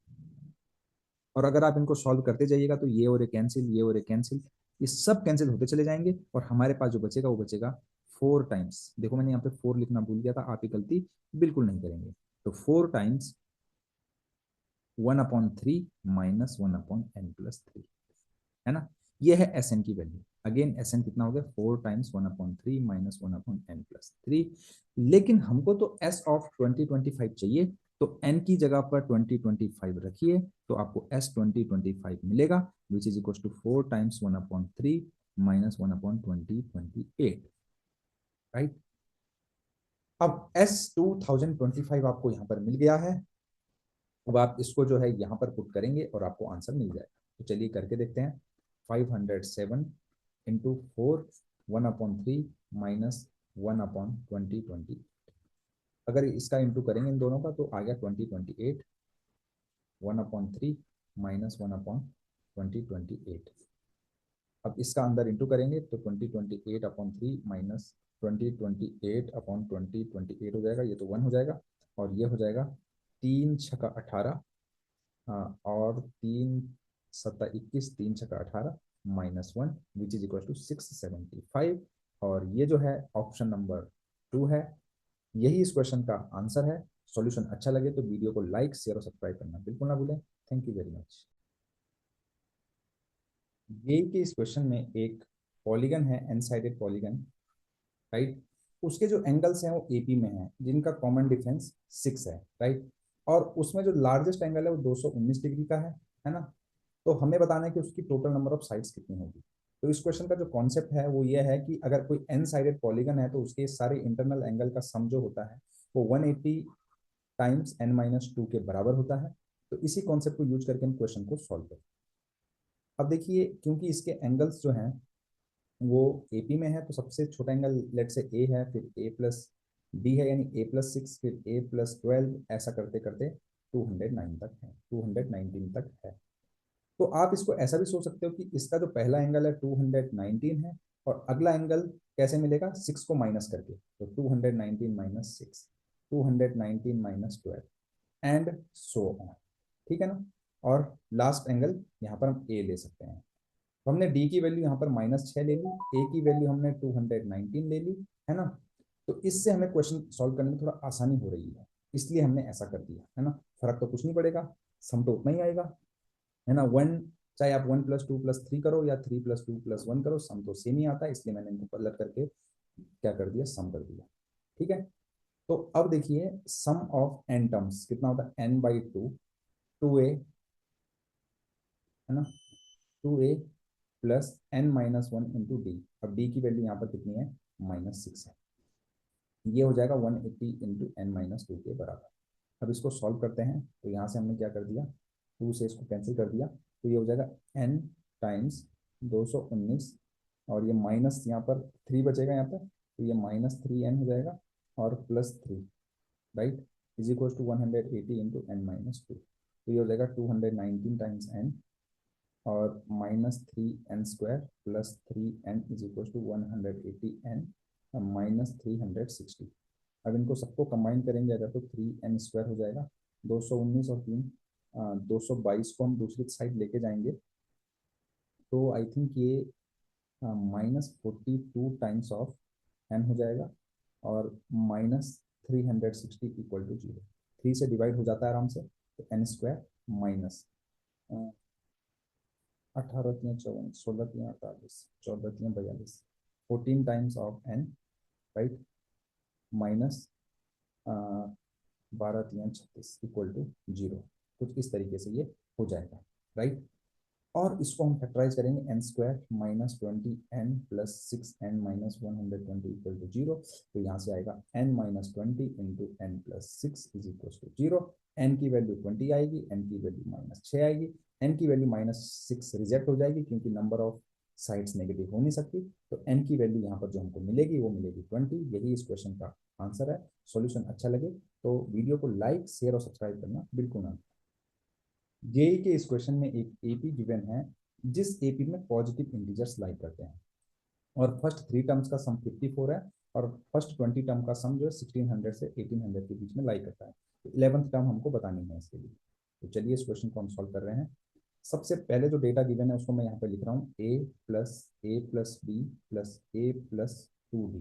और अगर आप इनको सॉल्व करते जाइएगा तो ये और ये कैंसिल, ये और ये कैंसिल, ये सब कैंसिल होते चले जाएंगे और हमारे पास जो बचेगा वो बचेगा 4 टाइम्स। देखो मैंने यहाँ पे 4 लिखना भूल गया था, आप ये गलती बिल्कुल नहीं करेंगे। तो 4 टाइम्स 1/3 माइनस 1/n+3, है ना। ये है एस एन की वैल्यू। अगेन एस एन कितना हो गया, 4 टाइम्स 1/3 माइनस 1/n+3। लेकिन हमको तो एस ऑफ 2025 चाहिए, तो एन की जगह पर 2025 रखिए तो आपको एस 2025 मिलेगा, which is equal to 4 times 1/3 minus 1/2028, right. अब एस 2025 आपको यहाँ पर मिल गया है। अब आप इसको जो है यहाँ पर पुट करेंगे और आपको आंसर मिल जाएगा। तो चलिए करके देखते हैं। 507 इंटू 4, 1/3 माइनस 1/2020। अगर इसका इंटू करेंगे इन दोनों का तो आ गया 2028, 1/3 माइनस 1/2028। अब इसका अंदर इंटू करेंगे तो 2028/3 माइनस 2028/2028 हो जाएगा, ये तो 1 हो जाएगा। और ये हो जाएगा 3×6=18, और 3×7=21, 3×6=18 -1 विच इज इक्वल टू 675। और ये जो है ऑप्शन नंबर 2 है। यही इस क्वेश्चन का आंसर है। सॉल्यूशन अच्छा लगे तो वीडियो को लाइक, शेयर और सब्सक्राइब करना बिल्कुल ना भूलें। Thank you very much. ये कि इस क्वेश्चन में एक पॉलीगन है, एन साइडेड पॉलीगन, राइट। उसके जो एंगल्स हैं वो एपी में हैं जिनका कॉमन डिफरेंस 6 है, राइट। और उसमें जो लार्जेस्ट एंगल है वो 219 डिग्री का है ना। तो हमें बताना है कि उसकी टोटल नंबर ऑफ साइड्स कितनी होगी। तो इस क्वेश्चन का जो कॉन्सेप्ट है वो ये है कि अगर कोई एन साइडेड पॉलीगन है तो उसके सारे इंटरनल एंगल का सम जो होता है वो 180 टाइम्स n-2 के बराबर होता है। तो इसी कॉन्सेप्ट को यूज करके हम क्वेश्चन को सॉल्व करें। अब देखिए, क्योंकि इसके एंगल्स जो हैं वो एपी में है तो सबसे छोटा एंगल लेट से ए है, फिर ए प्लस बी है यानी a+6, फिर a+12, ऐसा करते करते 209 तक है, 219 तक है। तो आप इसको ऐसा भी सोच सकते हो कि इसका जो पहला एंगल है 219 है और अगला एंगल कैसे मिलेगा, 6 को माइनस करके। तो 219 minus 6, 219 minus 12 and so on, ठीक है ना। और लास्ट एंगल यहाँ पर हम ए ले सकते हैं। तो हमने डी की वैल्यू यहाँ पर -6 ले ली, ए की वैल्यू हमने 219 ले ली, है ना। तो इससे हमें क्वेश्चन सॉल्व करने में थोड़ा आसानी हो रही है, इसलिए हमने ऐसा कर दिया, है ना। फर्क तो कुछ नहीं पड़ेगा, सम तो उतना ही आएगा, है ना। वन, चाहे आप 1+2+3 करो या 3+2+1 करो, सम तो सेम ही आता है, इसलिए मैंने इनको पलट करके क्या कर दिया, सम कर दिया, ठीक है। तो अब देखिए सम ऑफ एन टर्म्स कितना होता है, n/2, 2a, है ना, 2a plus n-1 into D. अब डी की वैल्यू यहाँ पर कितनी है, -6 है। ये हो जाएगा 180 इंटू n-2 के बराबर। अब इसको सॉल्व करते हैं तो यहाँ से हमने क्या कर दिया, 2 से इसको कैंसिल कर दिया, तो ये हो जाएगा n टाइम्स 219, और ये माइनस यहाँ पर 3 बचेगा यहाँ पर, तो ये -3n हो जाएगा और +3, right, is equal to 180 into n-2। तो ये हो जाएगा 219 टाइम्स n और -3n² plus 3n is equal to 180n -360। अब इनको सबको कंबाइन करेंगे अगर तो 3n² हो जाएगा, 219 और 3 222 को हम दूसरी साइड लेके जाएंगे तो आई थिंक ये -42 टाइम्स ऑफ n हो जाएगा और -360 इक्वल टू 0। 3 से डिवाइड हो जाता है आराम से, तो n² minus 18×3 = 24, 16×3 = 48, 14×3 = 42, 14 times of n, right, minus 12×3 = 36 equal to 0। कुछ इस तरीके से ये हो जाएगा, राइट। और इसको हम फैक्टराइज करेंगे, n² -20n plus 6n -120 equal to 0। तो यहाँ से आएगा n-20 into n plus 6 is equal to 0। n की वैल्यू 20 आएगी, n की वैल्यू -6 आएगी, n की वैल्यू -6 रिजेक्ट हो जाएगी क्योंकि नंबर ऑफ साइड्स नेगेटिव हो नहीं सकती, तो n की वैल्यू यहाँ पर जो हमको मिलेगी वो मिलेगी 20। यही इस क्वेश्चन का आंसर है। सॉल्यूशन अच्छा लगे तो वीडियो को लाइक, शेयर और सब्सक्राइब करना बिल्कुल ना। जेई के इस क्वेश्चन में एक एपी गिवन है, जिस एपी में पॉजिटिव इंटीजर्स लाइक करते हैं, और फर्स्ट 3 टर्म्स का सम 54 है, और फर्स्ट 20 टर्म का सम जो है 1600 से 1800 के बीच में लाई करता है। तो 11th टर्म हमको बतानी है इसके लिए। तो चलिए इस क्वेश्चन को हम सॉल्व कर रहे हैं। सबसे पहले जो डेटा गिवन है उसको मैं यहाँ पे लिख रहा हूँ a plus b plus a plus 2d,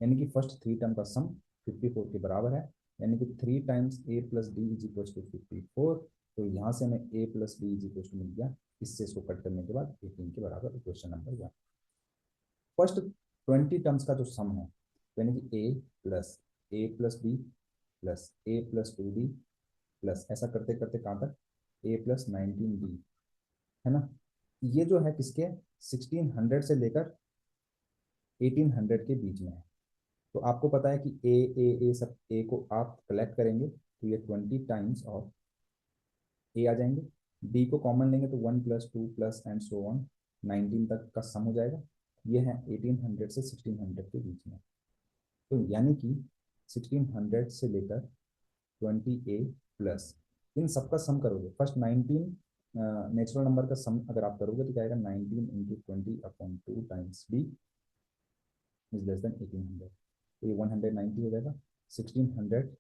यानी कि फर्स्ट 3 टर्म का सम 54 के बराबर है, यानी कि 3 times a plus d is equal to 54। तो यहाँ से हमें a plus b is equal to मिल गया, इससे इसको कट करने के बाद 18 के बराबर इक्वेशन नंबर 1। फर्स्ट 20 टर्म्स का जो सम है, यानी कि ए plus b plus a plus 2d plus ऐसा करते करते कहाँ तक a प्लस 19d, है ना। ये जो है किसके, 1600 से लेकर 1800 के बीच में है। तो आपको पता है कि ए सब ए को आप कलेक्ट करेंगे तो ये 20 टाइम्स ऑफ ए आ जाएंगे। डी को कॉमन लेंगे तो 1 plus 2 plus and so on 19 तक का सम हो जाएगा। ये है 1800 से 1600 के बीच में। तो यानी कि 1600 से लेकर 20a प्लस इन सबका सम करोगे, फर्स्ट 19 नेचुरल नंबर का सम अगर आप करोगे तो क्या आएगा, 19 into 20/2 times b is less than 1800। तो ये 190 हो जाएगा। 1600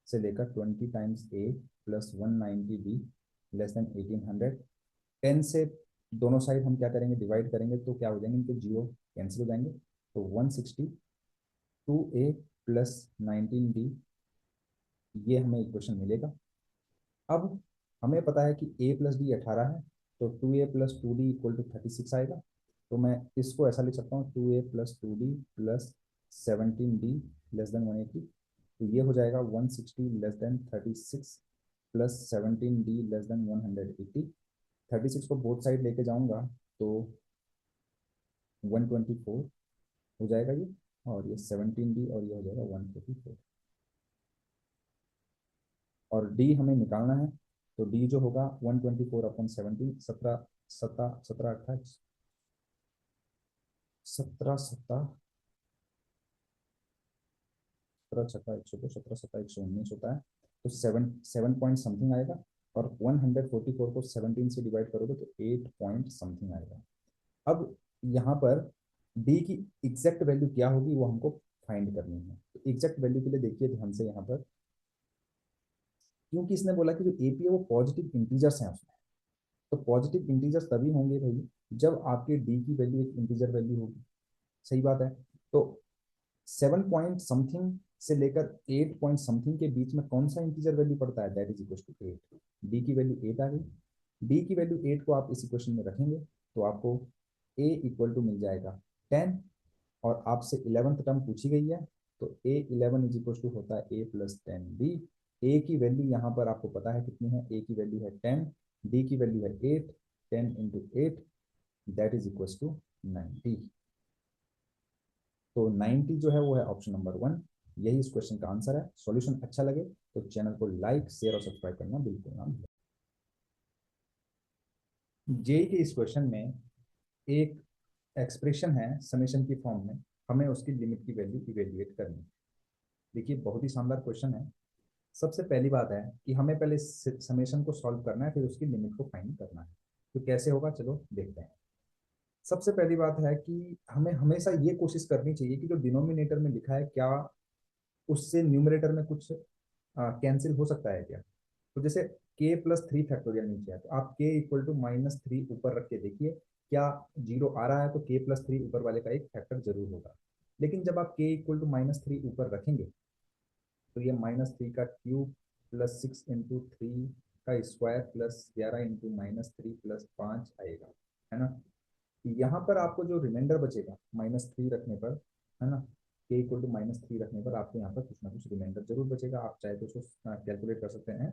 से लेकर 20 times a plus 190b less than 1800। 10 से दोनों साइड हम क्या करेंगे, डिवाइड करेंगे तो क्या हो जाएंगे, इनके जीरो कैंसिल हो जाएंगे। तो 162a प्लस 19b, ये हमें इक्वेशन मिलेगा। अब हमें पता है कि a प्लस डी 18 है, तो 2a plus 2d equal to 36 आएगा। तो मैं इसको ऐसा लिख सकता हूँ, 2a plus 2d plus 17d less than 180। तो ये हो जाएगा 160 less than 36 plus 17d less than 180। 36 को बोथ साइड लेके जाऊंगा तो 124 हो जाएगा ये, और ये 17d और ये हो जाएगा 144। और डी हमें निकालना है, तो डी जो होगा 124/17, 17 17 17 17 17 17 17 17 17 17 17 17 119 होता है। तो 7 पॉइंट समथिंग आएगा, और 144 को 17 से डिवाइड करोगे तो 8 पॉइंट समथिंग आएगा। अब यहाँ पर डी की एग्जैक्ट वैल्यू क्या होगी वो हमको फाइंड करनी है। तो एग्जैक्ट वैल्यू के लिए देखिए ध्यान से यहाँ पर, क्योंकि इसने बोला कि जो एपी है वो पॉजिटिव इंटीजर्स हैं उसमें, तो पॉजिटिव इंटीजर्स तभी होंगे भाई जब आपके डी की वैल्यू एक इंटीजर वैल्यू होगी। सही बात है। तो 7 पॉइंट समथिंग से लेकर 8 पॉइंट समथिंग के बीच में कौन सा इंटीजर वैल्यू पड़ता है, that is equal to 8। D की वैल्यू 8 आ गई। डी की वैल्यू 8 को आप इस इक्वेशन में रखेंगे तो आपको ए इक्वल टू मिल जाएगा 10, और आपसे 11th टर्म पूछी गई है, तो a11 इज इक्वल टू होता है a+10b। ए की वैल्यू यहाँ पर आपको पता है कितनी है, ए की वैल्यू है 10, डी की वैल्यू है 8, 10 into 8 that is equal to 90। तो 90 जो है वो है ऑप्शन नंबर 1। यही इस क्वेश्चन का आंसर है। सॉल्यूशन अच्छा लगे तो चैनल को लाइक, शेयर और सब्सक्राइब करना बिल्कुल ना भूलें। जेई के इस क्वेश्चन में एक एक्सप्रेशन है समेशन की फॉर्म में, हमें उसकी लिमिट की वैल्यू इवेल्युएट करनी है। देखिए बहुत ही शानदार क्वेश्चन है। सबसे पहली बात है कि हमें पहले समेशन को सॉल्व करना है, फिर उसकी लिमिट को फाइंड करना है। तो कैसे होगा, चलो देखते हैं। सबसे पहली बात है कि हमें हमेशा ये कोशिश करनी चाहिए कि जो डिनोमिनेटर में लिखा है क्या उससे न्यूमरेटर में कुछ कैंसिल हो सकता है क्या। तो जैसे k+3 फैक्टोरियल नीचे है, तो आप k इक्वल टू -3 ऊपर रख के देखिए क्या जीरो आ रहा है, तो k+3 ऊपर वाले का एक फैक्टर जरूर होगा। लेकिन जब आप k इक्वल टू -3 ऊपर रखेंगे तो ये -3 का क्यूब प्लस 6 इंटू 3 का स्क्वायर प्लस 11 इंटू -3 प्लस 5 आएगा, है ना। यहाँ पर आपको जो रिमाइंडर बचेगा -3 रखने पर, है ना, के इक्वल टू -3 रखने पर आपको यहाँ पर कुछ ना कुछ रिमाइंडर जरूर बचेगा। आप चाहे तो उसको कैलकुलेट कर सकते हैं।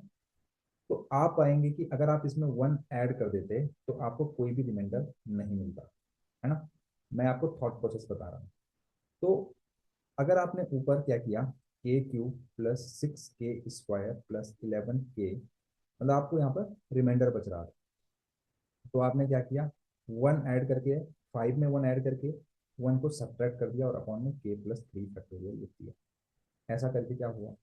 तो आप पाएंगे कि अगर आप इसमें 1 ऐड कर देते तो आपको कोई भी रिमाइंडर नहीं मिलता, है ना। मैं आपको थॉट प्रोसेस बता रहा हूँ। तो अगर आपने ऊपर क्या किया, के cube plus 6k² plus 11k, मतलब आपको यहाँ पर रिमाइंडर बच रहा है, तो आपने क्या किया 1 ऐड करके 5 में 1 ऐड करके 1 को सब्ट्रैक्ट कर दिया और अपॉन में k+3 फैक्टोरियल लिख दिया। ऐसा करके क्या हुआ,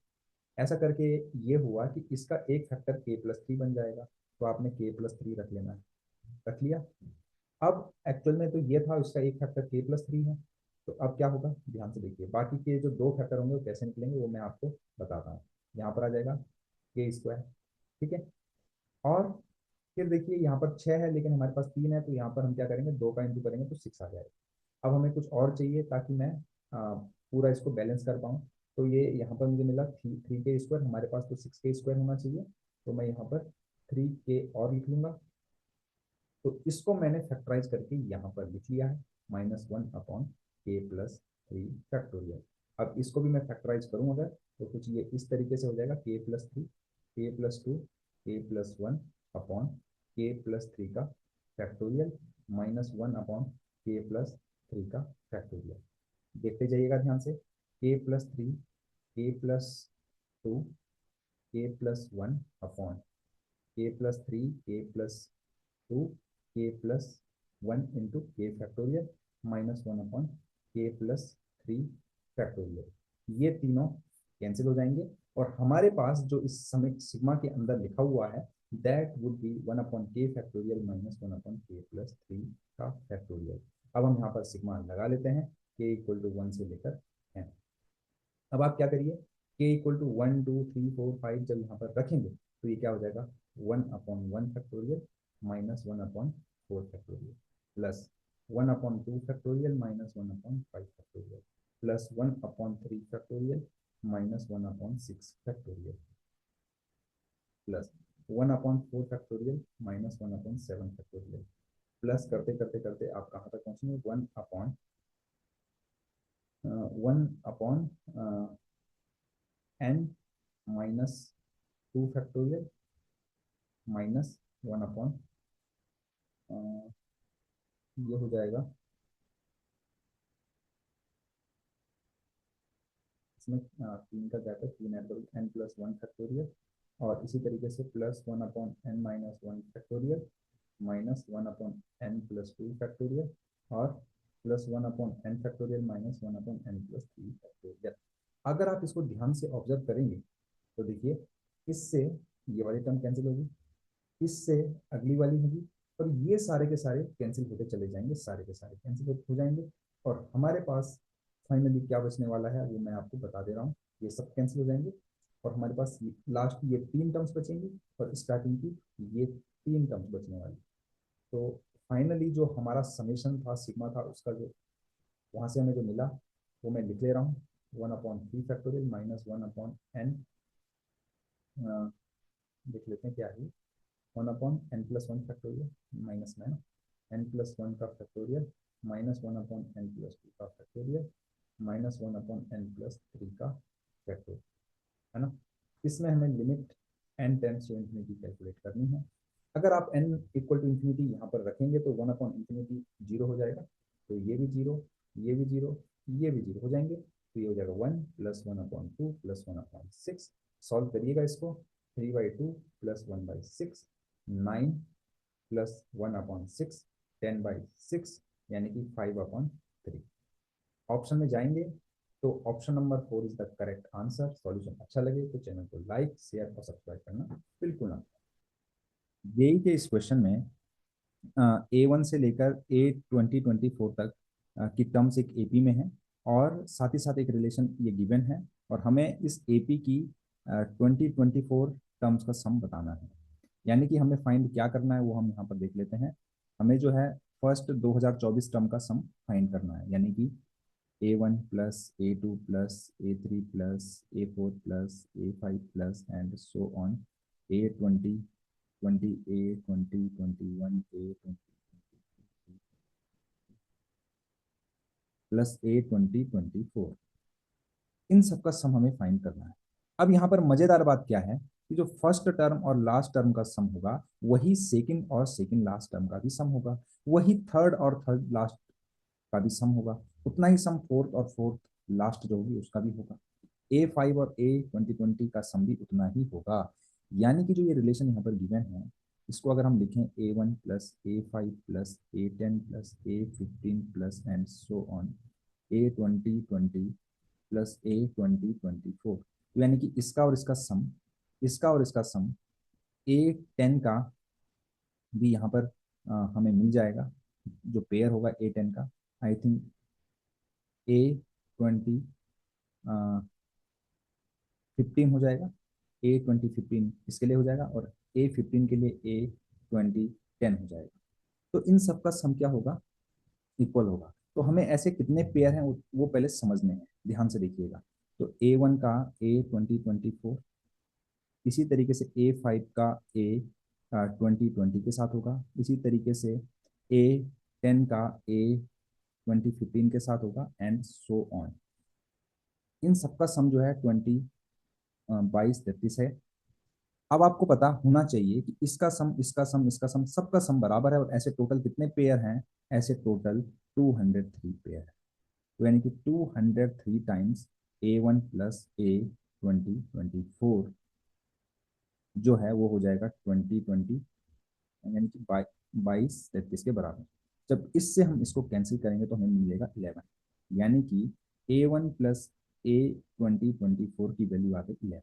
ऐसा करके ये हुआ कि इसका एक फैक्टर k+3 बन जाएगा, तो आपने k+3 रख लेना है, रख लिया। अब एक्चुअल में तो ये था, उसका एक फैक्टर k+3 है। तो अब क्या होगा, ध्यान से देखिए, बाकी के जो दो फैक्टर होंगे वो कैसे निकलेंगे वो मैं आपको बताता हूँ। यहाँ पर आ जाएगा k², ठीक है। और फिर देखिए यहाँ पर 6 है लेकिन हमारे पास 3 है, तो यहाँ पर हम क्या करेंगे, 2 का इंटू करेंगे तो 6 आ जाएगा। अब हमें कुछ और चाहिए ताकि मैं पूरा इसको बैलेंस कर पाऊँ। तो ये यहाँ पर मुझे मिला 3k², हमारे पास तो 6k² होना चाहिए, तो मैं यहाँ पर 3k और लिख लूंगा। तो इसको मैंने फैक्टराइज करके यहाँ पर लिख लिया है, -1/k+3 फैक्टोरियल। अब इसको भी मैं फैक्टराइज करूँ अगर, तो कुछ ये इस तरीके से हो जाएगा, k+3, k+2, k+1/k+3 का फैक्टोरियल, -1/k+3 का फैक्टोरियल। देखते जाइएगा ध्यान से, k+3, k+2, k+1/k+3, k+2, k+1 into k factorial, -1/k+3 factorial. ये तीनों कैंसिल हो जाएंगे और हमारे पास जो इस समय सिग्मा के अंदर लिखा हुआ है, that would be 1/k factorial -1/k+3 का फैक्टोरियल। अब हम यहाँ पर सिग्मा लगा लेते हैं, k=1 से लेकर n। अब आप क्या करिए, k=1 2 3 4 5 जब यहाँ पर रखेंगे तो ये क्या हो जाएगा, 1/1 factorial -1/4 factorial, plus 1/2 factorial -1/5 factorial, plus 1/3 factorial -1/6 factorial, plus 1/4 factorial -1/7 factorial, plus करते करते करते आप कहाँ तक पहुँचेंगे, 1/n-2 फैक्टोरियल -1 ये हो जाएगा, इसमें 3 का गैप है, 3 ऐड करो, n+1 फैक्टोरियल, और इसी तरीके से plus 1/n-1 factorial -1/n+2 factorial, और plus 1/n factorial -1/n+3 factorial. अगर आप इसको ध्यान से ऑब्जर्व करेंगे तो देखिए, इससे ये वाली टर्म कैंसिल होगी, इससे अगली वाली होगी, और ये सारे के सारे कैंसिल होते चले जाएंगे, सारे के सारे कैंसिल हो जाएंगे, और हमारे पास फाइनली क्या बचने वाला है वो मैं आपको बता दे रहा हूँ। ये सब कैंसिल हो जाएंगे और हमारे पास लास्ट ये 3 टर्म्स बचेंगी और स्टार्टिंग की ये 3 टर्म्स बचने वाली। तो फाइनली जो हमारा समेशन था, सिग्मा था, उसका जो वहां से हमें जो मिला वो मैं लिख ले रहा हूँ, 1/3 फैक्टोरियल -1/n, लिख लेते हैं क्या है, 1/n+1 फैक्टोरियल माइनस में n+1 का फैक्टोरियल -1/n+2 का फैक्टोरियल -1/n+3 का फैक्टोरियल, है ना। इसमें हमें limit n tends to infinity calculate करनी है। अगर आप n इक्वल टू इंफिनिटी यहाँ पर रखेंगे तो 1/∞ 0 हो जाएगा, तो ये भी 0, ये भी 0, ये भी 0 हो जाएंगे, तो ये हो जाएगा 1 + 1/2 + 1/6। सॉल्व करिएगा इसको, 3/2 + 1/6, 9 + 1/6, 10/6, यानी कि 5/3। ऑप्शन में जाएंगे तो option number 4 is the correct answer. Solution अच्छा लगे तो चैनल को लाइक, शेयर और सब्सक्राइब करना बिल्कुल ना। जेई के इस क्वेश्चन में A1 से लेकर A2024 तक की टर्म्स एक एपी में है, और साथ ही साथ एक रिलेशन ये गिवन है, और हमें इस एपी की 2024 टर्म्स का सम बताना है। यानी कि हमें फाइंड क्या करना है वो हम यहाँ पर देख लेते हैं। हमें जो है फर्स्ट 2024 टर्म का सम फाइंड करना है, यानी कि A1 + A2 + A3 + A4 + A5 + and so on A20 20 A20 21 A20 + A20 24, इन सब का सम हमें फाइंड करना है। अब यहाँ पर मजेदार बात क्या है कि जो फर्स्ट टर्म और लास्ट टर्म का सम होगा वही सेकंड और सेकंड लास्ट टर्म का भी सम होगा, वही थर्ड और थर्ड लास्ट का भी सम होगा, उतना ही सम फोर्थ और फोर्थ लास्ट जो होगी उसका भी होगा। A5 और A20 का सम भी उतना ही होगा। यानी कि जो ये रिलेशन यहाँ पर गिवन है, इसको अगर हम लिखें A1 plus A5 plus A10 plus A15 plus and so on A20 plus A20 तो यानी कि इसका और इसका सम A10 का भी यहाँ पर हमें मिल जाएगा, जो पेयर होगा A10 का। आई थिंक A20 15 हो जाएगा, A20 15 इसके लिए हो जाएगा, और A15 के लिए A20 10 हो जाएगा। तो इन सब का सम क्या होगा, इक्वल होगा। तो हमें ऐसे कितने पेयर हैं वो पहले समझने हैं, ध्यान से देखिएगा। तो A1 का A20 इसी तरीके से A5 का A20 के साथ होगा, इसी तरीके से A10 का A20 15 के साथ होगा, एंड सो ऑन। इन सबका सम जो है 22 33 है। अब आपको पता होना चाहिए कि इसका सम, इसका सम, इसका सम, सबका सम बराबर है, और ऐसे टोटल कितने पेयर हैं, ऐसे टोटल 203 पेयर है। तो यानी कि 203 टाइम्स A1 प्लस A20 24 जो है वो हो जाएगा 20 यानी कि 22 33 के बराबर। जब इससे हम इसको कैंसिल करेंगे तो हमें मिलेगा 11, यानी कि A1 प्लस A20 24 की वैल्यू आ गई 11,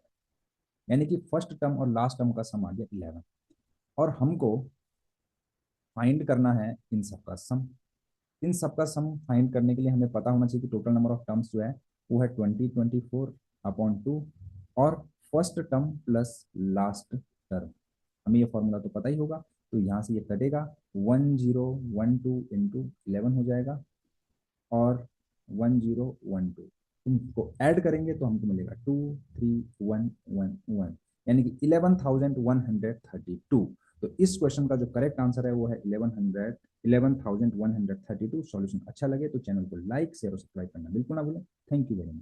यानी कि फर्स्ट टर्म और लास्ट टर्म का सम आ गया 11। और हमको फाइंड करना है इन सब का सम। इन सब का सम फाइंड करने के लिए हमें पता होना चाहिए कि टोटल नंबर ऑफ टर्म्स जो है वो है 20 24/2, और first term plus last term, हमें ये फॉर्मूला तो पता ही होगा। तो यहाँ से ये कटेगा, 1012 इंटू 11 हो जाएगा, और 1012 इनको ऐड करेंगे तो हमको मिलेगा 23111, यानी कि 11,132। तो इस क्वेश्चन का जो करेक्ट आंसर है वो है 11,132। सॉल्यूशन अच्छा लगे तो चैनल को लाइक शेयर और सब्सक्राइब करना बिल्कुल ना भूलें। Thank you very much.